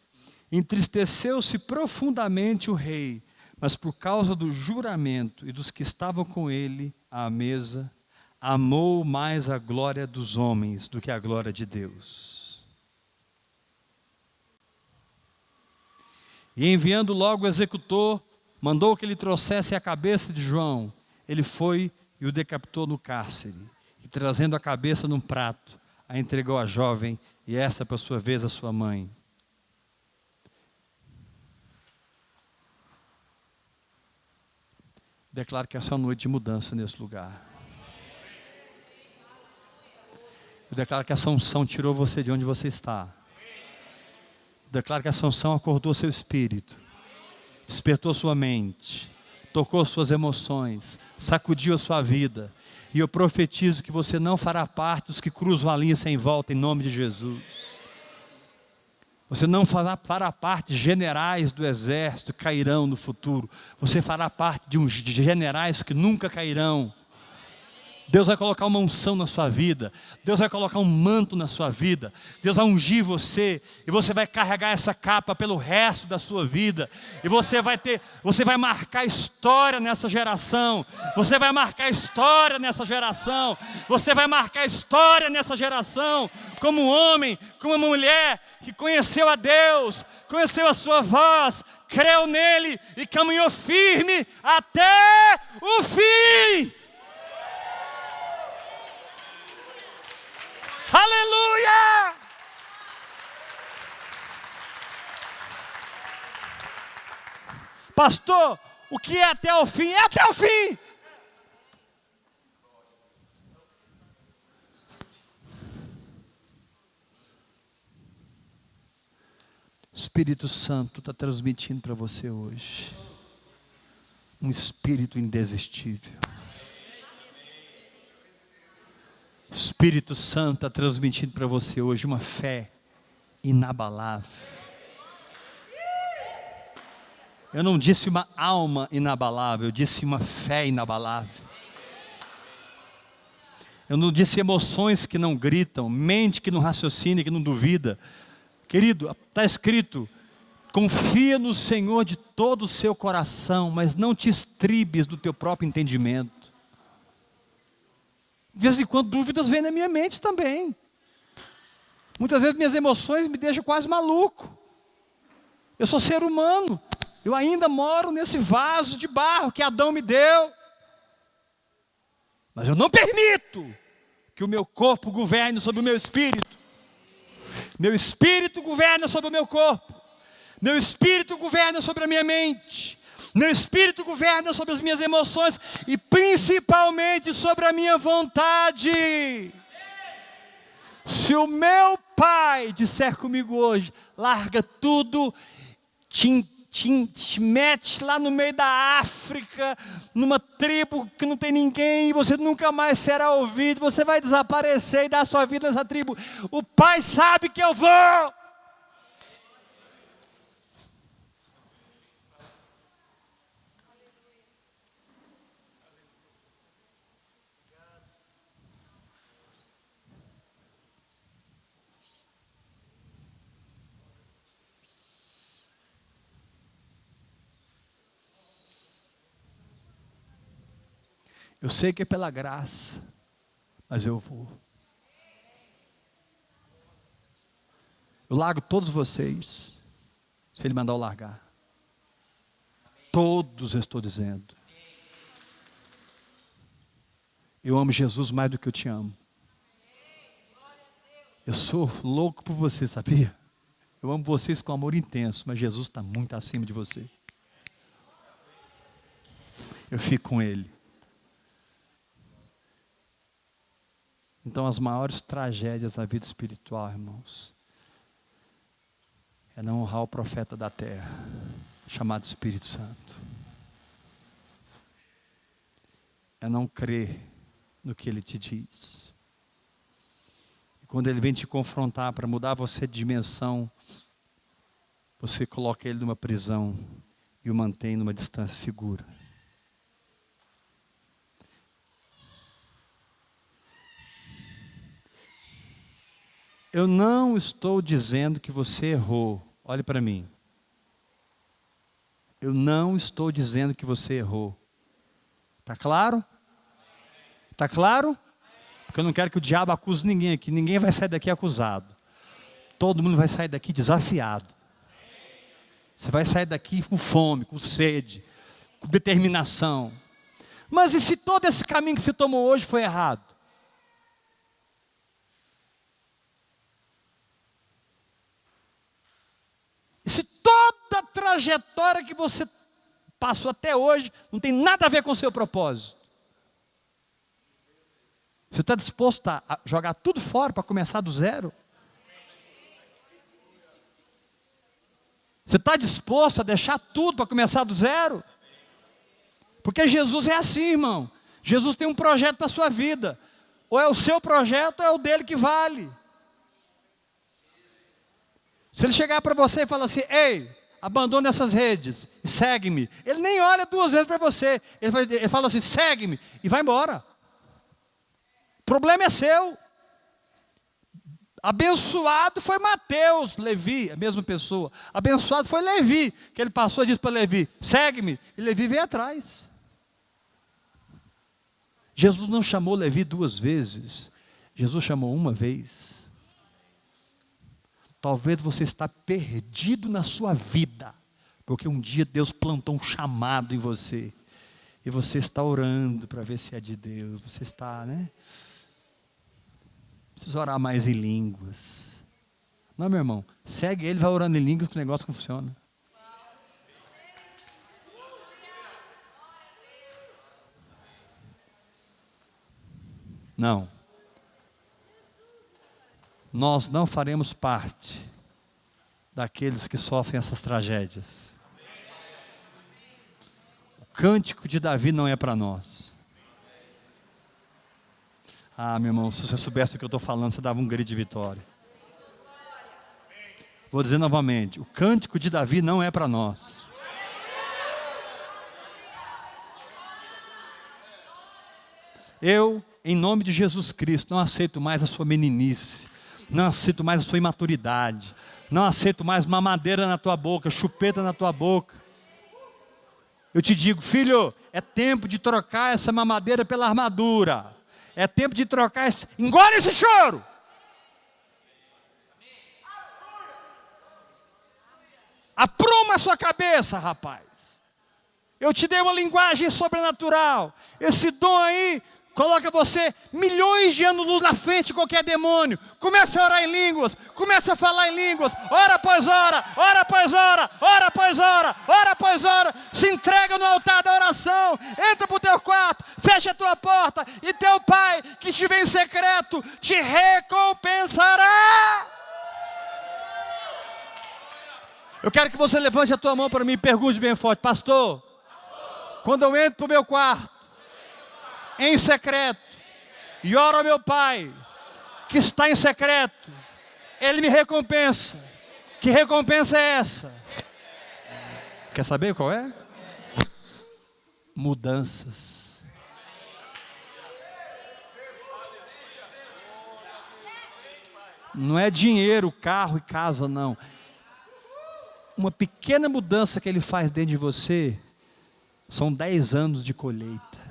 Entristeceu-se profundamente o rei, mas por causa do juramento e dos que estavam com ele à mesa, amou mais a glória dos homens do que a glória de Deus. E enviando logo o executor, mandou que ele trouxesse a cabeça de João. Ele foi e o decapitou no cárcere. E trazendo a cabeça num prato, a entregou à jovem, e essa, por sua vez, a sua mãe. Declaro que essa é uma noite de mudança nesse lugar. Eu declaro que essa unção tirou você de onde você está. Eu declaro que essa unção acordou seu espírito, despertou sua mente, tocou suas emoções, sacudiu a sua vida. E eu profetizo que você não fará parte dos que cruzam a linha sem volta em nome de Jesus. Você não fará parte de generais do exército que cairão no futuro. Você fará parte de generais que nunca cairão. Deus vai colocar uma unção na sua vida. Deus vai colocar um manto na sua vida. Deus vai ungir você. E você vai carregar essa capa pelo resto da sua vida. E você vai marcar história nessa geração. Você vai marcar história nessa geração. Você vai marcar história nessa geração. Como um homem, como uma mulher que conheceu a Deus, conheceu a sua voz, creu nele e caminhou firme até o fim. Aleluia! Pastor, o que é até o fim? É até o fim! O Espírito Santo está transmitindo para você hoje um espírito indesistível. O Espírito Santo está transmitindo para você hoje uma fé inabalável. Eu não disse uma alma inabalável, eu disse uma fé inabalável. Eu não disse emoções que não gritam, mente que não raciocina, que não duvida. Querido, está escrito, confia no Senhor de todo o seu coração, mas não te estribes do teu próprio entendimento. De vez em quando dúvidas vêm na minha mente também. Muitas vezes minhas emoções me deixam quase maluco. Eu sou ser humano. Eu ainda moro nesse vaso de barro que Adão me deu. Mas eu não permito que o meu corpo governe sobre o meu espírito. Meu espírito governa sobre o meu corpo. Meu espírito governa sobre a minha mente. Meu espírito governa sobre as minhas emoções e principalmente sobre a minha vontade. Se o meu pai disser comigo hoje, larga tudo, te mete lá no meio da África, numa tribo que não tem ninguém, e você nunca mais será ouvido, você vai desaparecer e dar sua vida nessa tribo. O pai sabe que eu vou. Eu sei que é pela graça, mas eu vou. Eu largo todos vocês, se Ele mandar eu largar. Todos eu estou dizendo. Eu amo Jesus mais do que eu te amo. Eu sou louco por você, sabia? Eu amo vocês com amor intenso, mas Jesus está muito acima de você. Eu fico com Ele. Então, as maiores tragédias da vida espiritual, irmãos, é não honrar o profeta da terra, chamado Espírito Santo. É não crer no que ele te diz. E quando ele vem te confrontar para mudar você de dimensão, você coloca ele numa prisão e o mantém numa distância segura. Eu não estou dizendo que você errou. Olhe para mim. Eu não estou dizendo que você errou. Está claro? Está claro? Porque eu não quero que o diabo acuse ninguém aqui. Ninguém vai sair daqui acusado. Todo mundo vai sair daqui desafiado. Você vai sair daqui com fome, com sede, com determinação. Mas e se todo esse caminho que você tomou hoje foi errado? E se toda a trajetória que você passou até hoje não tem nada a ver com o seu propósito? Você está disposto a jogar tudo fora para começar do zero? Você está disposto a deixar tudo para começar do zero? Porque Jesus é assim, irmão. Jesus tem um projeto para a sua vida. Ou é o seu projeto ou é o dele que vale. Se ele chegar para você e falar assim: ei, abandone essas redes e segue-me. Ele nem olha duas vezes para você. Ele fala assim: segue-me e vai embora. O problema é seu. Abençoado foi Mateus, Levi, a mesma pessoa. Abençoado foi Levi, que ele passou e disse para Levi: segue-me. E Levi veio atrás. Jesus não chamou Levi duas vezes. Jesus chamou uma vez. Talvez você está perdido na sua vida, porque um dia Deus plantou um chamado em você, e você está orando para ver se é de Deus. Você está, né? Precisa orar mais em línguas. Não, meu irmão, segue ele, vai orando em línguas que o negócio não funciona. Não. Nós não faremos parte daqueles que sofrem essas tragédias. O cântico de Davi não é para nós. Ah, meu irmão, se você soubesse o que eu estou falando, você dava um grito de vitória. Vou dizer novamente: o cântico de Davi não é para nós. Eu, em nome de Jesus Cristo, não aceito mais a sua meninice, não aceito mais a sua imaturidade, não aceito mais mamadeira na tua boca, chupeta na tua boca. Eu te digo: filho, é tempo de trocar essa mamadeira pela armadura. É tempo de trocar esse... Engole esse choro. Apruma a sua cabeça, rapaz. Eu te dei uma linguagem sobrenatural. Esse dom aí coloca você milhões de anos-luz na frente de qualquer demônio. Comece a orar em línguas, comece a falar em línguas, hora após hora, hora após hora, hora após hora, hora após hora. Se entrega no altar da oração, entra para o teu quarto, fecha a tua porta, e teu pai, que te vê em secreto, te recompensará. Eu quero que você levante a tua mão para mim e pergunte bem forte: pastor, quando eu entro para o meu quarto, em secreto, e oro ao meu pai, que está em secreto, ele me recompensa. Que recompensa é essa? Quer saber qual é? Mudanças. Não é dinheiro, carro e casa, não. Uma pequena mudança que ele faz dentro de você, são 10 anos de colheita.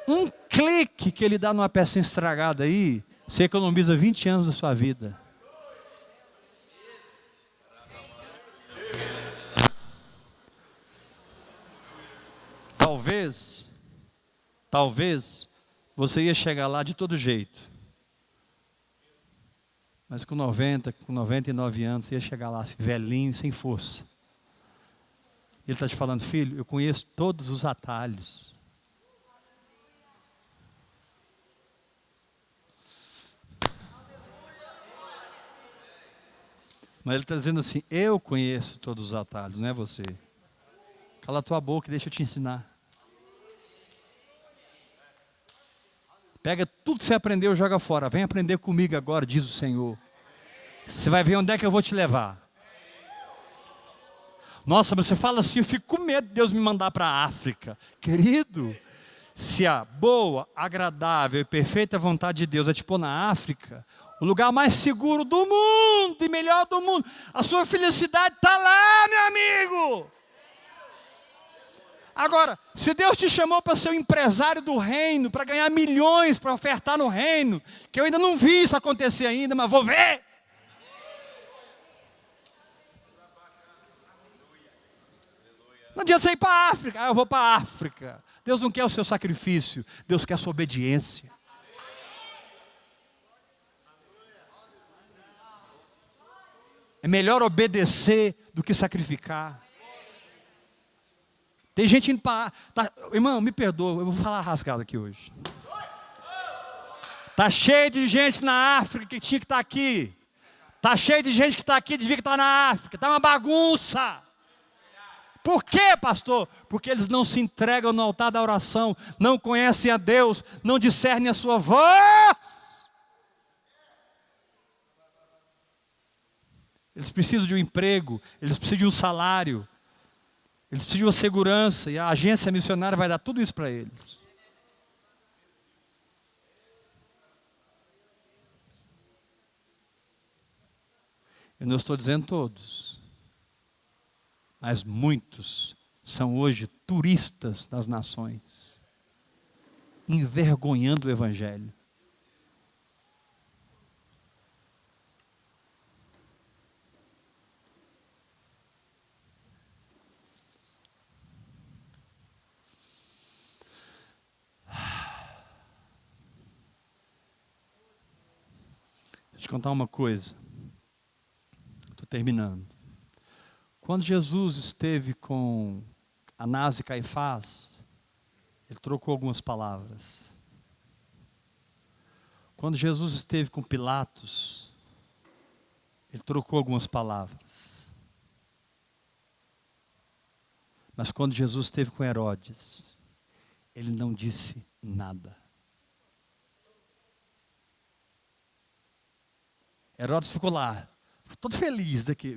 Um clique que ele dá numa peça estragada aí, você economiza 20 anos da sua vida. Talvez, você ia chegar lá de todo jeito. Mas com 99 anos, você ia chegar lá assim, velhinho, sem força. Ele está te falando: filho, eu conheço todos os atalhos. Mas ele está dizendo assim: eu conheço todos os atalhos, não é você. Cala a tua boca e deixa eu te ensinar. Pega tudo que você aprendeu e joga fora. Vem aprender comigo agora, diz o Senhor. Você vai ver onde é que eu vou te levar. Nossa, mas você fala assim, eu fico com medo de Deus me mandar para a África. Querido, se a boa, agradável e perfeita vontade de Deus é te pôr na África, o lugar mais seguro do mundo e melhor do mundo, a sua felicidade está lá, meu amigo. Agora, se Deus te chamou para ser um empresário do reino, para ganhar milhões, para ofertar no reino, que eu ainda não vi isso acontecer ainda, mas vou ver. Não adianta você ir para a África. Eu vou para a África. Deus não quer o seu sacrifício, Deus quer a sua obediência. É melhor obedecer do que sacrificar. Tem gente indo para... irmão, me perdoa, eu vou falar rasgado aqui hoje. Está cheio de gente na África que tinha que estar aqui. Está cheio de gente que está aqui, devia estar na África. Está uma bagunça. Por quê, pastor? Porque eles não se entregam no altar da oração, não conhecem a Deus, não discernem a sua voz. Eles precisam de um emprego, eles precisam de um salário, eles precisam de uma segurança, e a agência missionária vai dar tudo isso para eles. Eu não estou dizendo todos, mas muitos são hoje turistas das nações, envergonhando o Evangelho. Deixa eu te contar uma coisa. Estou terminando. Quando Jesus esteve com Anás e Caifás, ele trocou algumas palavras. Quando Jesus esteve com Pilatos, ele trocou algumas palavras. Mas quando Jesus esteve com Herodes, ele não disse nada. Herodes ficou lá, todo feliz daqui.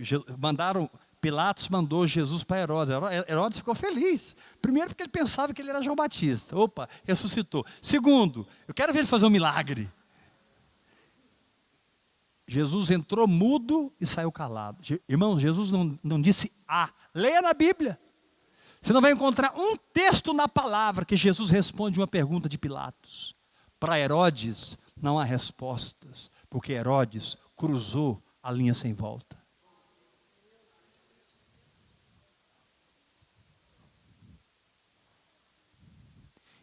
Pilatos mandou Jesus para Herodes. Herodes ficou feliz. Primeiro porque ele pensava que ele era João Batista. Opa, ressuscitou. Segundo, eu quero ver ele fazer um milagre. Jesus entrou mudo e saiu calado. Irmão, Jesus não disse A. Leia na Bíblia. Você não vai encontrar um texto na palavra que Jesus responde uma pergunta de Pilatos. Para Herodes não há respostas, porque Herodes cruzou a linha sem volta.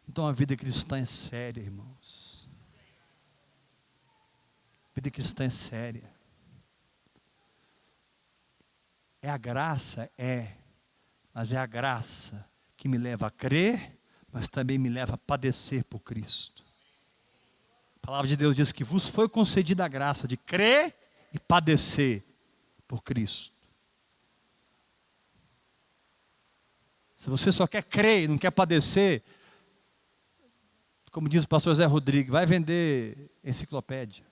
Então a vida cristã é séria, irmãos. A vida cristã é séria. É a graça? Mas é a graça que me leva a crer, mas também me leva a padecer por Cristo. A palavra de Deus diz que vos foi concedida a graça de crer e padecer por Cristo. Se você só quer crer e não quer padecer, como diz o pastor Zé Rodrigues, vai vender enciclopédia.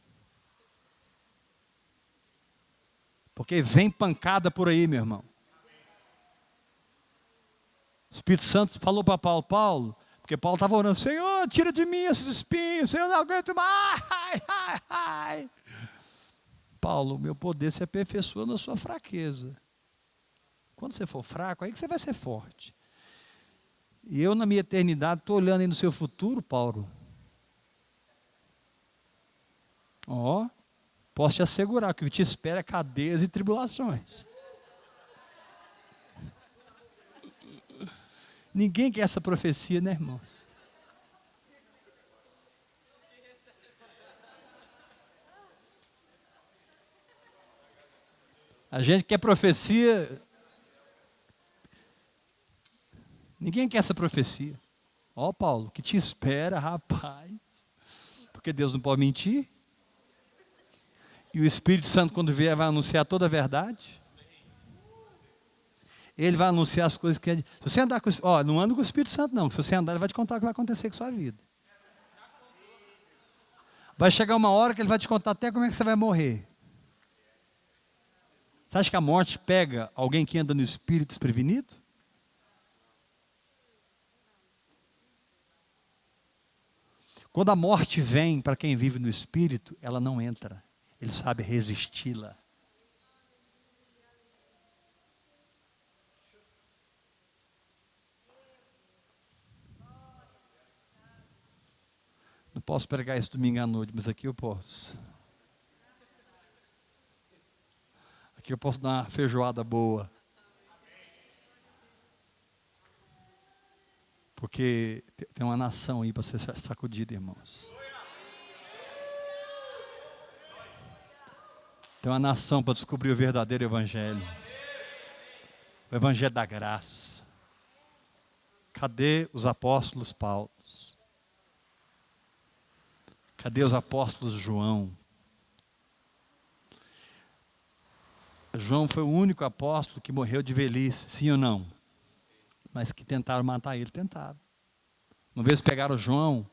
Porque vem pancada por aí, meu irmão. O Espírito Santo falou para Paulo, porque Paulo estava orando, Senhor, tira de mim esses espinhos, Senhor, não aguento mais. Ai. Paulo, meu poder se aperfeiçoa na sua fraqueza. Quando você for fraco, aí que você vai ser forte. E eu, na minha eternidade, estou olhando aí no seu futuro, Paulo. Posso te assegurar que o que te espera é cadeias e tribulações. Ninguém quer essa profecia, né, irmãos? A gente quer profecia. Ninguém quer essa profecia. Paulo, que te espera, rapaz. Porque Deus não pode mentir. E o Espírito Santo, quando vier, vai anunciar toda a verdade. Ele vai anunciar as coisas que é. Se você andar com. Não anda com o Espírito Santo, não. Se você andar, ele vai te contar o que vai acontecer com a sua vida. Vai chegar uma hora que ele vai te contar até como é que você vai morrer. Você acha que a morte pega alguém que anda no espírito desprevenido? Quando a morte vem para quem vive no espírito, ela não entra. Ele sabe resisti-la. Não posso pregar esse domingo à noite, mas aqui eu posso. Aqui eu posso dar uma feijoada boa. Porque tem uma nação aí para ser sacudida, irmãos. Tem uma nação para descobrir o verdadeiro evangelho. O evangelho da graça. Cadê os apóstolos Paulo? Cadê os apóstolos João? João foi o único apóstolo que morreu de velhice, sim ou não? Mas que tentaram matar ele, tentaram. Uma vez pegaram João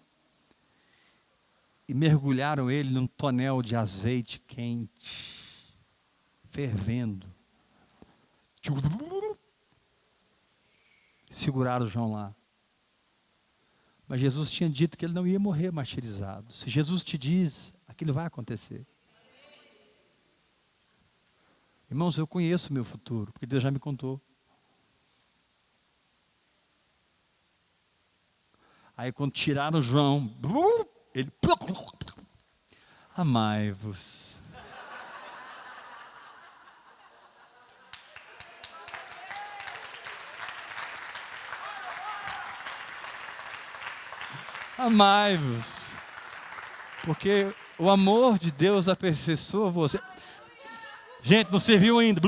e mergulharam ele num tonel de azeite quente, fervendo. Seguraram João lá. Mas Jesus tinha dito que ele não ia morrer martirizado. Se Jesus te diz, aquilo vai acontecer. Irmãos, eu conheço o meu futuro, porque Deus já me contou. Aí quando tiraram João, ele... Amai-vos. Amai-vos. Porque o amor de Deus aperfeiçoa você. Gente, não serviu ainda.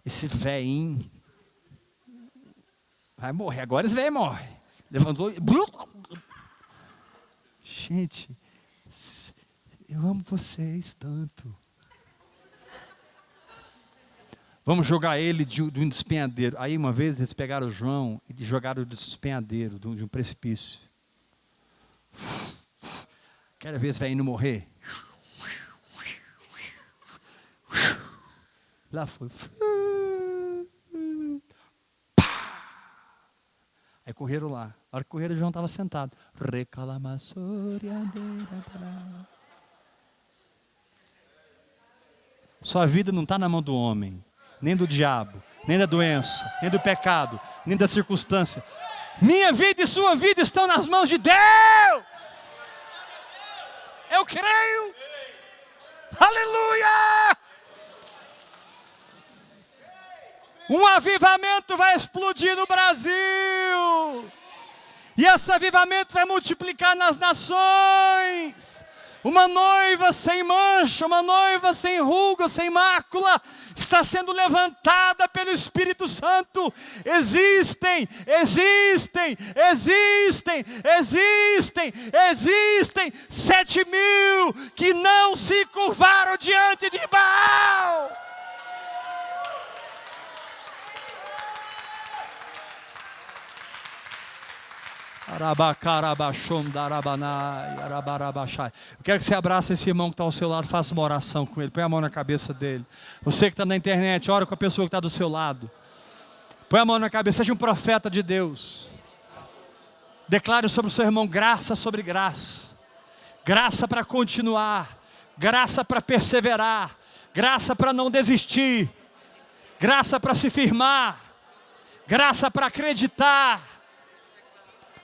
Esse velhinho vai morrer. Agora esse velho morre. Levantou. Gente, eu amo vocês tanto. Vamos jogar ele de um despenhadeiro. Aí uma vez eles pegaram o João e jogaram do despenhadeiro, de um precipício. Quero ver esse velhinho não morrer. Lá foi. Aí correram lá. A hora que correram, o João estava sentado. Sua vida não está na mão do homem, nem do diabo, nem da doença, nem do pecado, nem da circunstância. Minha vida e sua vida estão nas mãos de Deus. Eu creio. Aleluia! Um avivamento vai explodir no Brasil. E esse avivamento vai multiplicar nas nações. Uma noiva sem mancha, uma noiva sem ruga, sem mácula, está sendo levantada pelo Espírito Santo. Existem 7.000 que não se curvaram diante de Baal. Eu quero que você abrace esse irmão que está ao seu lado, faça uma oração com ele, põe a mão na cabeça dele. Você que está na internet, ora com a pessoa que está do seu lado. Põe a mão na cabeça, seja um profeta de Deus. Declare sobre o seu irmão graça sobre graça. Graça para continuar, graça para perseverar, graça para não desistir, graça para se firmar, graça para acreditar,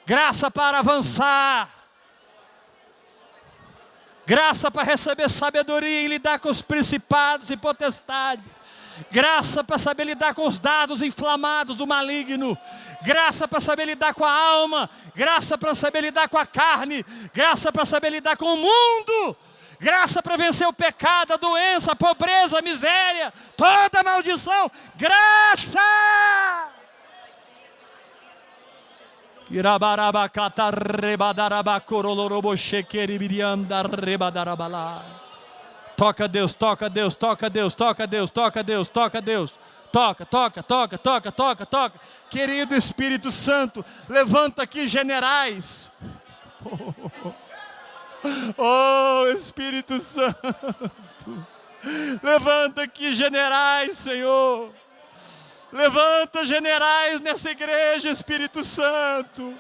graça para avançar, graça para receber sabedoria e lidar com os principados e potestades, graça para saber lidar com os dados inflamados do maligno, graça para saber lidar com a alma, graça para saber lidar com a carne, graça para saber lidar com o mundo, graça para vencer o pecado, a doença, a pobreza, a miséria, toda a maldição, graça! Toca Deus, toca Deus, toca Deus, toca Deus, toca Deus, toca Deus. Toca, toca, toca, toca, toca, toca. Querido Espírito Santo, levanta aqui generais. Oh, Espírito Santo. Levanta aqui generais, Senhor. Levanta generais nessa igreja, Espírito Santo.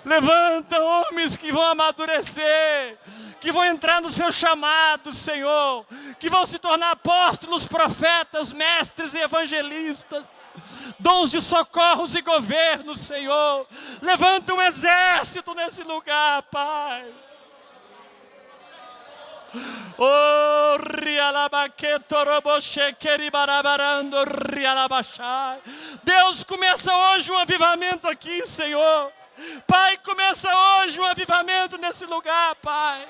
Levanta homens que vão amadurecer, que vão entrar no seu chamado, Senhor, que vão se tornar apóstolos, profetas, mestres e evangelistas, dons de socorros e governos, Senhor. Levanta um exército nesse lugar, Pai. Oh, Deus, começa hoje um avivamento aqui, Senhor. Pai, começa hoje um avivamento nesse lugar, Pai.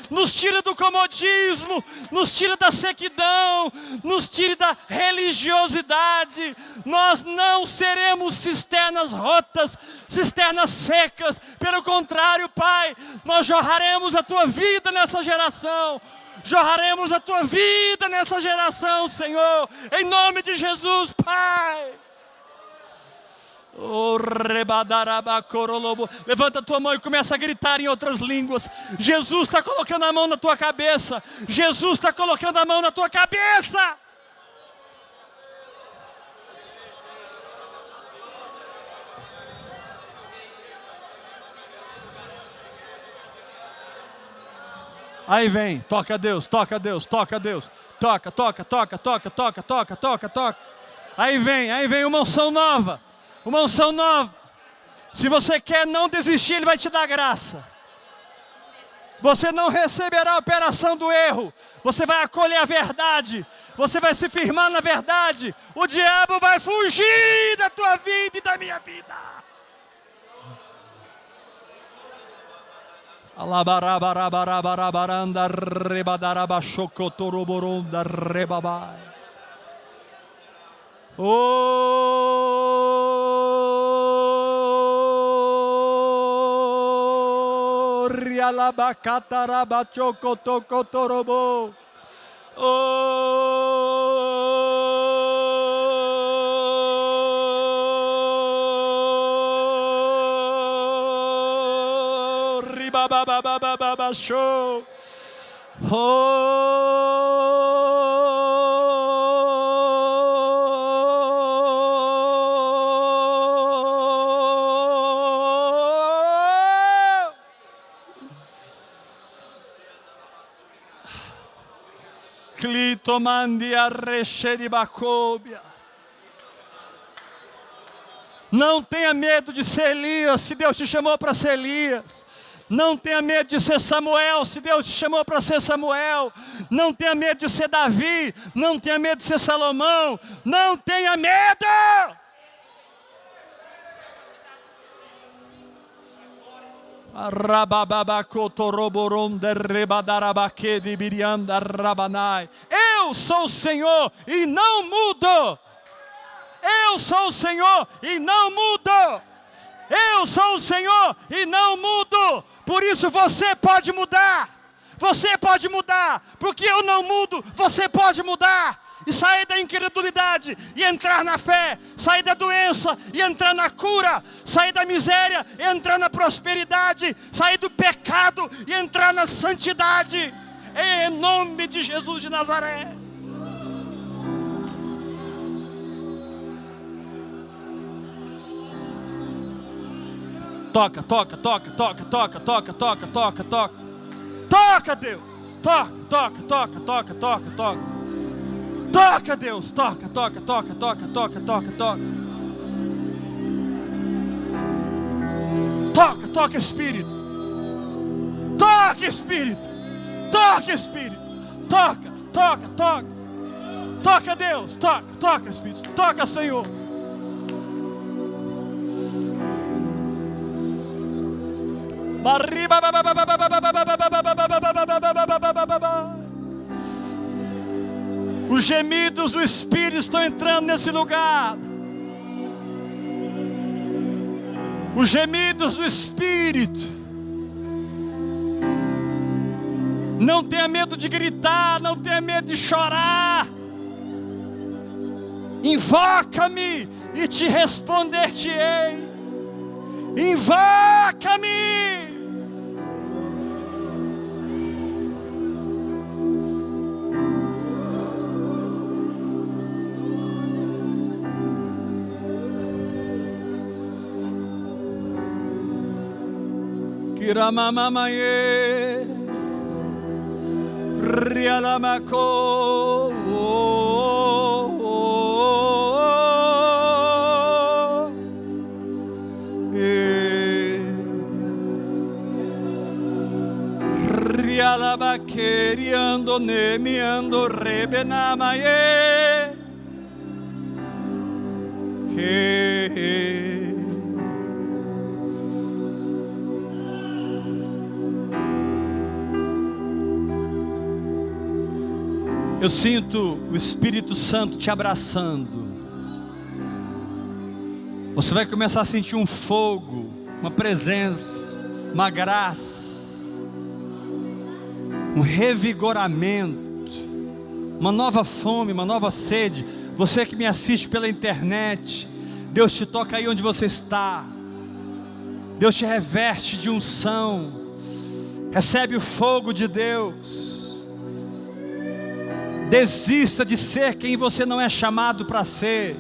Nos tira do comodismo, nos tira da sequidão, nos tira da religiosidade. Nós não seremos cisternas rotas, cisternas secas. Pelo contrário, Pai, nós jorraremos a Tua vida nessa geração. Jorraremos a Tua vida nessa geração, Senhor. Em nome de Jesus, Pai. Levanta a tua mão e começa a gritar em outras línguas. Jesus está colocando a mão na tua cabeça. Jesus está colocando a mão na tua cabeça. Aí vem, toca a Deus, toca a Deus, toca a Deus. Toca, toca, toca, toca, toca, toca, toca, toca. Aí vem uma unção nova. Uma unção nova. Se você quer não desistir, Ele vai te dar graça. Você não receberá a operação do erro. Você vai acolher a verdade. Você vai se firmar na verdade. O diabo vai fugir da tua vida e da minha vida. Alabarabarabarabarabaranda rebadarabachocotoroboronda rebabai. Oh, rialabacatarabachocotocotorobô. Oh, ribabababababachô. Clitomandi arreche de bacóbia. Não tenha medo de ser Elias, se Deus te chamou para ser Elias. Não tenha medo de ser Samuel, se Deus te chamou para ser Samuel. Não tenha medo de ser Davi, não tenha medo de ser Salomão. Não tenha medo! Eu sou o Senhor e não mudo. Eu sou o Senhor e não mudo. Eu sou o Senhor e não mudo. Por isso você pode mudar. Você pode mudar. Porque eu não mudo, você pode mudar. E sair da incredulidade e entrar na fé. Sair da doença e entrar na cura. Sair da miséria e entrar na prosperidade. Sair do pecado e entrar na santidade. Em nome de Jesus de Nazaré. Toca, toca, toca, toca, toca, toca, toca, toca, toca. Toca, Deus. Toca, toca, toca, toca, toca, toca. Toca, Deus, toca, toca, toca, toca, toca, toca, toca. Toca, toca, Espírito. Toca, Espírito. Toca, Espírito. Toca, toca, toca. Toca, Deus, toca, toca, Espírito. Toca, Senhor. Barriba. Os gemidos do Espírito estão entrando nesse lugar. Os gemidos do Espírito. Não tenha medo de gritar, não tenha medo de chorar. Invoca-me e te responder-te-ei. Invoca-me. Iramamamaye, Rialamako, Rialabakeriando, Nemiando, Rebenamaye, eu sinto o Espírito Santo te abraçando. Você vai começar a sentir um fogo, uma presença, uma graça, um revigoramento, uma nova fome, uma nova sede. Você que me assiste pela internet, Deus te toca aí onde você está. Deus te reveste de unção. Recebe o fogo de Deus. Desista de ser quem você não é chamado para ser.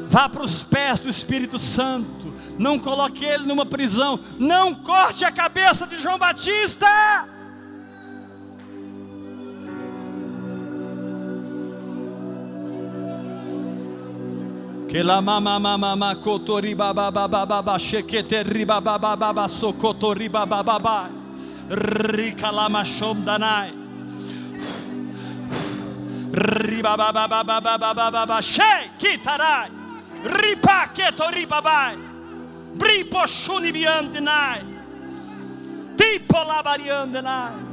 Vá para os pés do Espírito Santo. Não coloque ele numa prisão. Não corte a cabeça de João Batista. Que la mama mama kotori baba baba baba shekete riba baba baba sokotori baba baba rikalama shomdanai riba baba baba baba baba shei kitarai ripa ketori babai bripo shuni biandenai tipo labariandenai.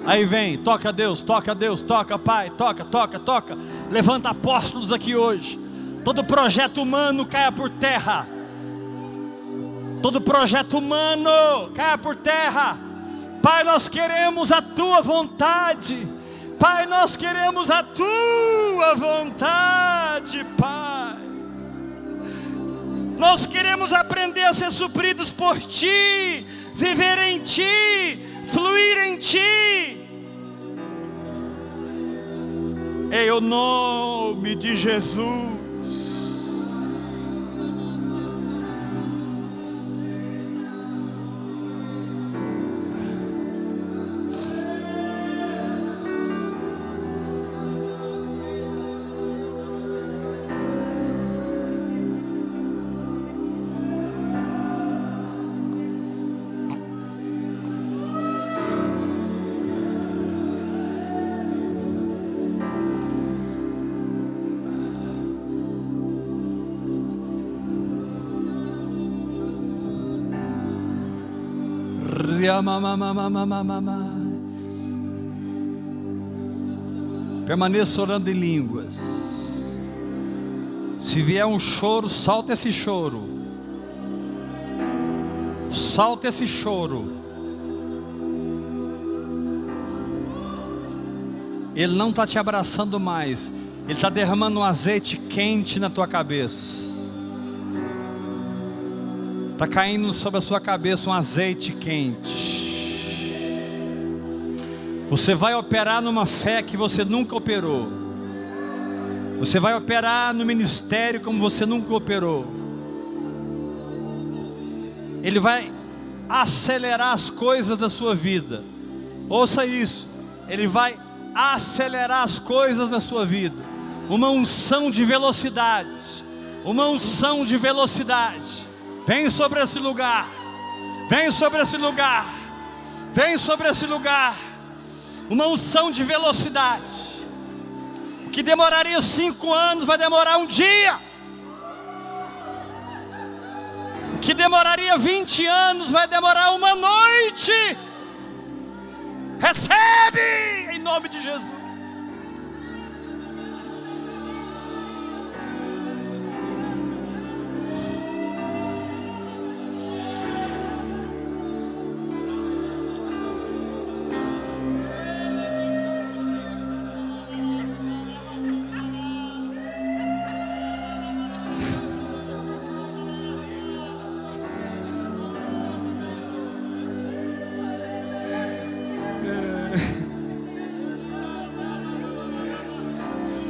Aí vem, toca Deus, toca Pai, toca. Levanta apóstolos aqui hoje. Todo projeto humano caia por terra. Todo projeto humano caia por terra. Pai, nós queremos a Tua vontade. Pai, nós queremos a Tua vontade, Pai. Nós queremos aprender a ser supridos por Ti, viver em Ti, fluir em Ti. Em o nome de Jesus. Permaneça orando em línguas. Se vier um choro, solta esse choro. Solta esse choro. Ele não está te abraçando mais. Ele está derramando um azeite quente na tua cabeça. Está caindo sobre a sua cabeça um azeite quente. Você vai operar numa fé que você nunca operou. Você vai operar no ministério como você nunca operou. Ele vai acelerar as coisas da sua vida. Ouça isso. Ele vai acelerar as coisas na sua vida. Uma unção de velocidade. Uma unção de velocidade. Vem sobre esse lugar. Vem sobre esse lugar. Vem sobre esse lugar. Uma unção de velocidade. O que demoraria 5 anos vai demorar um dia. O que demoraria 20 anos vai demorar uma noite. Recebe em nome de Jesus.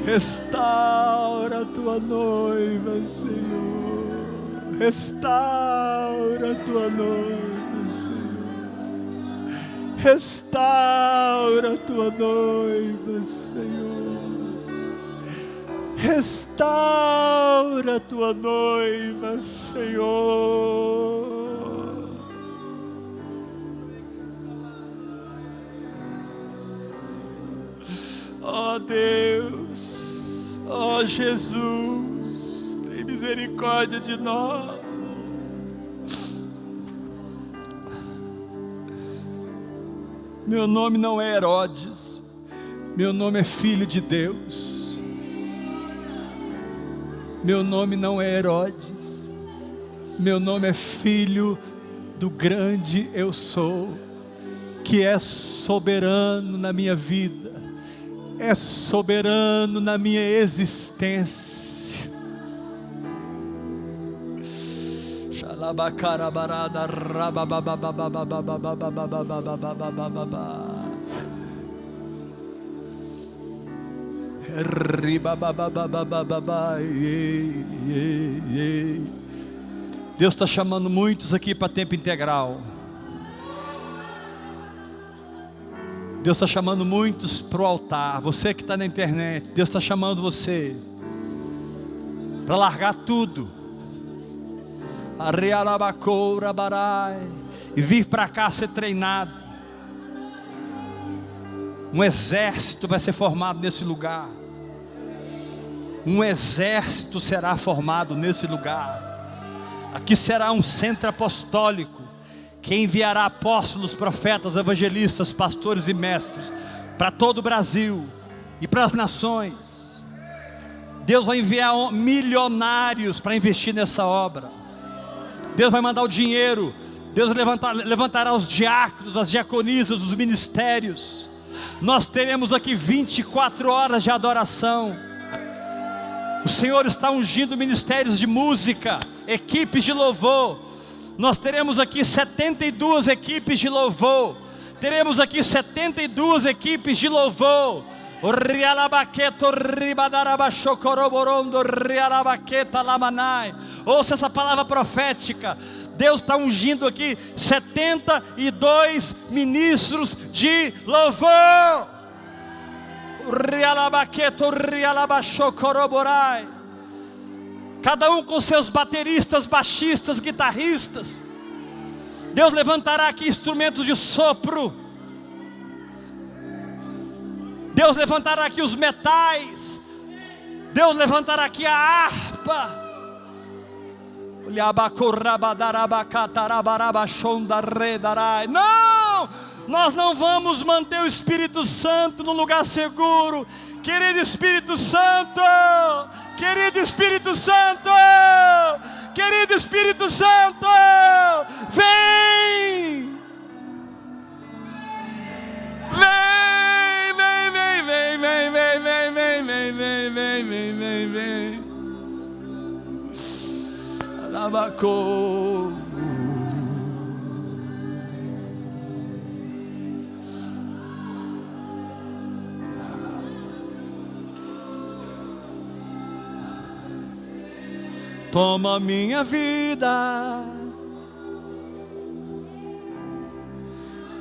Restaura a tua noiva, Senhor. Restaura a tua noiva, Senhor. Restaura a tua noiva, Senhor. Restaura a tua noiva, Senhor. Ó Deus, ó Jesus, tem misericórdia de nós. Meu nome não é Herodes, meu nome é Filho de Deus. Meu nome não é Herodes, meu nome é Filho do grande Eu Sou, que é soberano na minha vida, é soberano na minha existência. Deus está chamando muitos aqui para tempo integral. Deus está chamando muitos para o altar. Você que está na internet, Deus está chamando você para largar tudo e vir para cá ser treinado. Um exército vai ser formado nesse lugar. Um exército será formado nesse lugar. Aqui será um centro apostólico que enviará apóstolos, profetas, evangelistas, pastores e mestres para todo o Brasil e para as nações. Deus vai enviar milionários para investir nessa obra. Deus vai mandar o dinheiro. Deus levantará os diáconos, as diaconisas, os ministérios. Nós teremos aqui 24 horas de adoração. O Senhor está ungindo ministérios de música, equipes de louvor. Nós teremos aqui 72 equipes de louvor. Teremos aqui 72 equipes de louvor. Ouça essa palavra profética. Deus está ungindo aqui 72 ministros de louvor. Cada um com seus bateristas, baixistas, guitarristas. Deus levantará aqui instrumentos de sopro. Deus levantará aqui os metais. Deus levantará aqui a harpa. Não! Nós não vamos manter o Espírito Santo no lugar seguro. Querido Espírito Santo, querido Espírito Santo, querido Espírito Santo, vem, vem, vem, vem, vem, vem, vem, vem, vem, vem, vem, vem, vem, vem, Alabacô. Toma minha vida,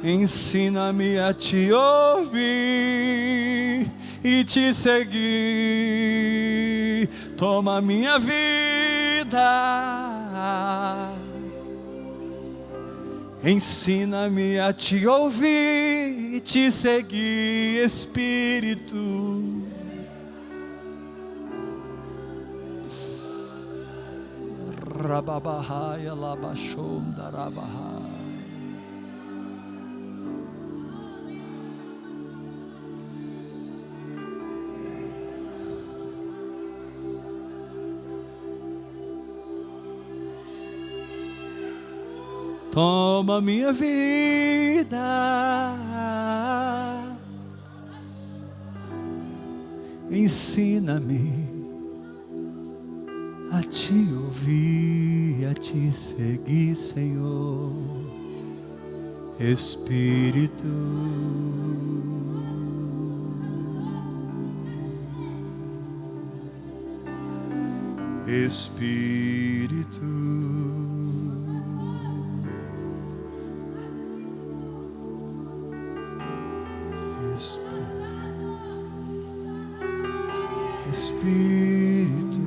ensina-me a te ouvir e te seguir. Toma minha vida, ensina-me a te ouvir e te seguir, Espírito. Rababahaya labashom darabaha. Toma minha vida, ensina-me a te ouvir, a te seguir, Senhor, Espírito. Espírito. Espírito,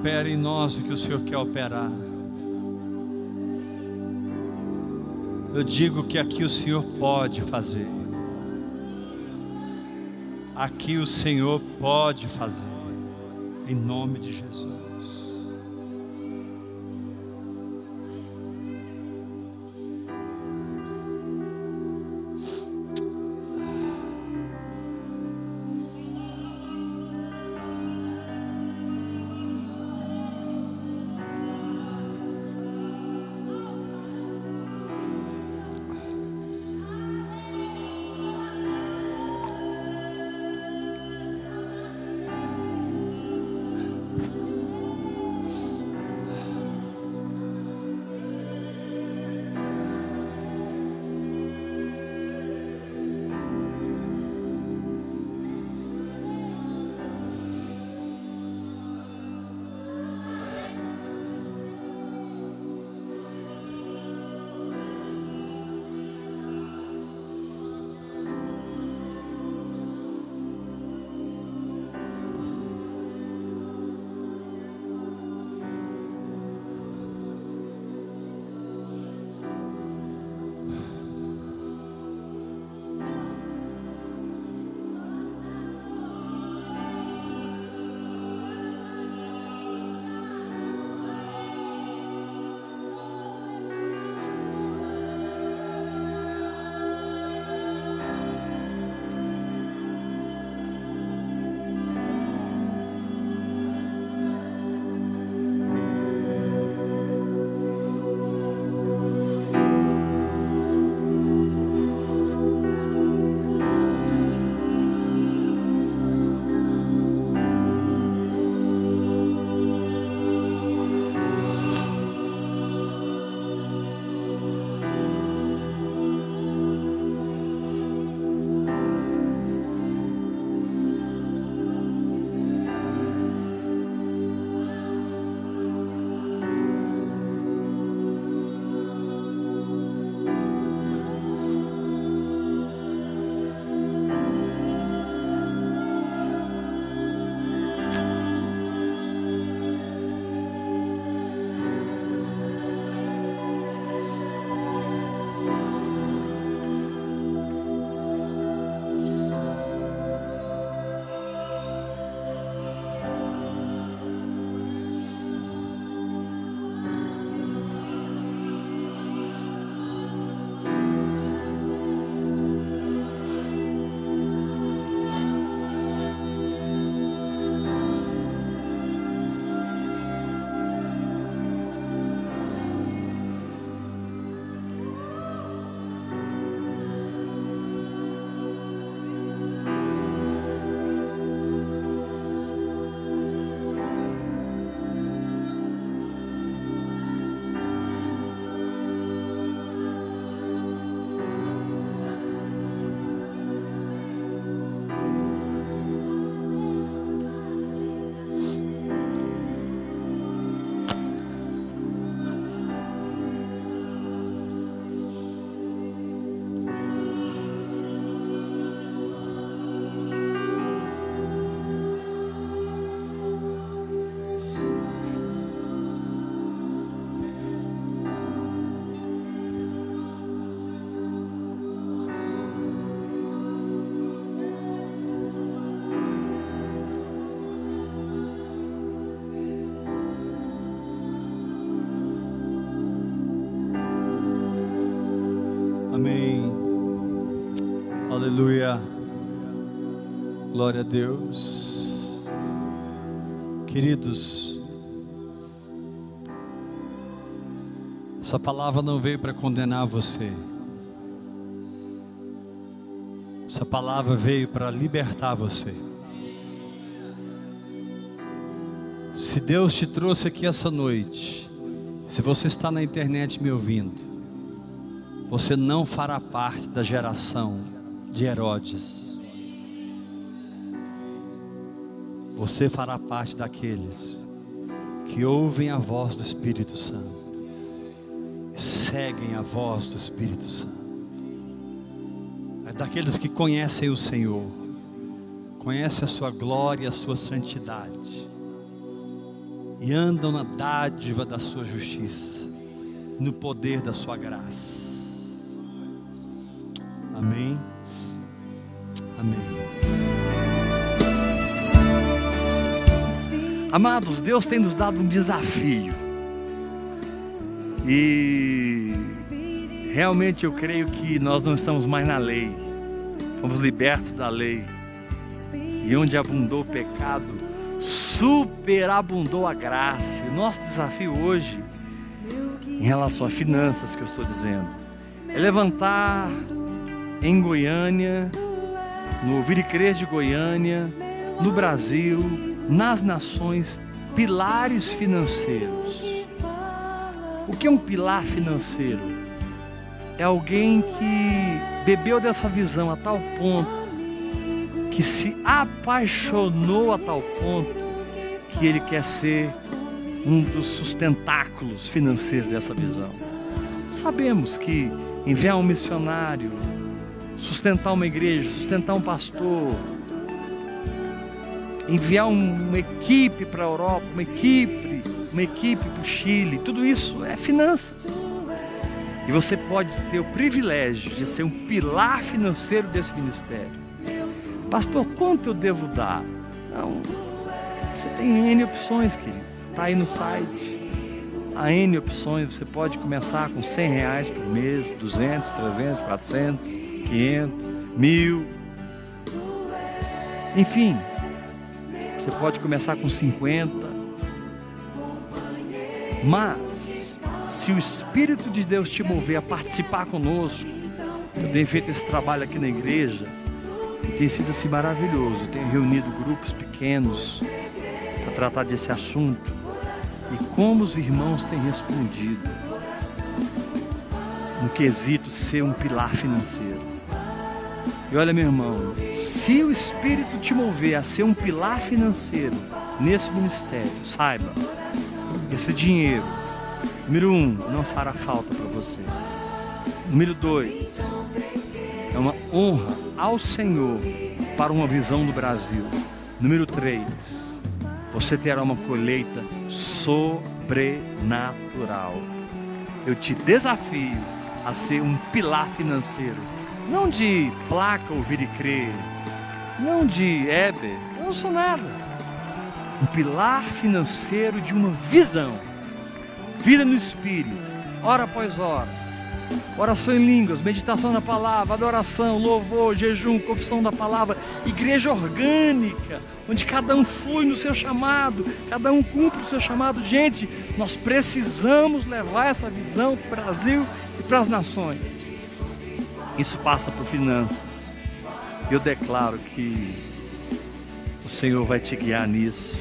opera em nós o que o Senhor quer operar. Eu digo que aqui o Senhor pode fazer. Aqui o Senhor pode fazer. Em nome de Jesus. Aleluia. Glória a Deus. Queridos, essa palavra não veio para condenar você. Essa palavra veio para libertar você. Se Deus te trouxe aqui essa noite, se você está na internet me ouvindo, você não fará parte da geração de Herodes. Você fará parte daqueles que ouvem a voz do Espírito Santo e seguem a voz do Espírito Santo. É daqueles que conhecem o Senhor, conhecem a sua glória e a sua santidade, e andam na dádiva da sua justiça e no poder da sua graça. Amém. Amém. Amados, Deus tem nos dado um desafio. E realmente eu creio que nós não estamos mais na lei. Fomos libertos da lei. E onde abundou o pecado, superabundou a graça. E o nosso desafio hoje, em relação a finanças que eu estou dizendo, é levantar em Goiânia, no Ouvir e Crer de Goiânia, no Brasil, nas nações, pilares financeiros. O que é um pilar financeiro? É alguém que bebeu dessa visão a tal ponto, que se apaixonou a tal ponto, que ele quer ser um dos sustentáculos financeiros dessa visão. Sabemos que enviar um missionário, sustentar uma igreja, sustentar um pastor, enviar uma equipe para a Europa, uma equipe para o Chile, tudo isso é finanças. E você pode ter o privilégio de ser um pilar financeiro desse ministério. Pastor, quanto eu devo dar? Não, você tem N opções, querido. Está aí no site. Há N opções. Você pode começar com R$100 por mês, 200, 300, 400, 500, 1.000. Enfim, você pode começar com 50. Mas, se o Espírito de Deus te mover a participar conosco, eu tenho feito esse trabalho aqui na igreja, e tem sido assim maravilhoso. Eu tenho reunido grupos pequenos para tratar desse assunto, e como os irmãos têm respondido no quesito ser um pilar financeiro. E olha, meu irmão, se o Espírito te mover a ser um pilar financeiro nesse ministério, saiba, esse dinheiro, número 1, não fará falta para você. Número 2, é uma honra ao Senhor para uma visão do Brasil. Número 3, você terá uma colheita sobrenatural. Eu te desafio a ser um pilar financeiro, não de placa Ouvir e Crer, não de Heber, eu não sou nada. Um pilar financeiro de uma visão, vida no Espírito, hora após hora, oração em línguas, meditação na palavra, adoração, louvor, jejum, confissão da palavra, igreja orgânica, onde cada um flui no seu chamado, cada um cumpre o seu chamado. Gente, nós precisamos levar essa visão para o Brasil e para as nações. Isso passa por finanças. Eu declaro que o Senhor vai te guiar nisso.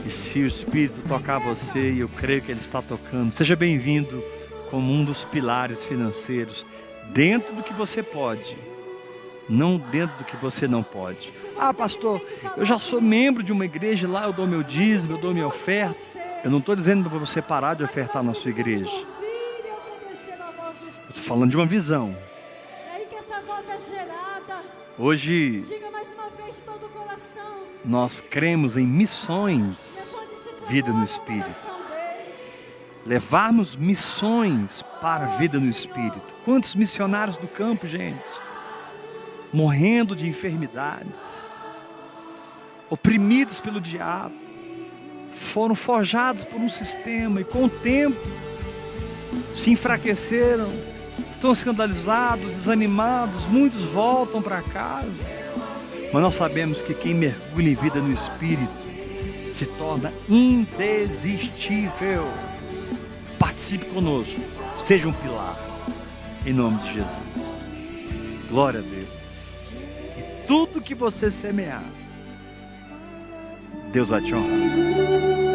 E se o Espírito tocar você, e eu creio que Ele está tocando, seja bem-vindo como um dos pilares financeiros, dentro do que você pode, não dentro do que você não pode. Ah, pastor, eu já sou membro de uma igreja, lá eu dou meu dízimo, eu dou minha oferta. Eu não estou dizendo para você parar de ofertar na sua igreja. Eu estou falando de uma visão. Hoje, nós cremos em missões, vida no Espírito. Levarmos missões para a vida no Espírito. Quantos missionários do campo, gente, morrendo de enfermidades, oprimidos pelo diabo, foram forjados por um sistema e com o tempo se enfraqueceram estão escandalizados, desanimados, muitos voltam para casa. Mas nós sabemos que quem mergulha em vida no Espírito se torna indesistível. Participe conosco, seja um pilar, em nome de Jesus. Glória a Deus. E tudo que você semear, Deus vai te honrar.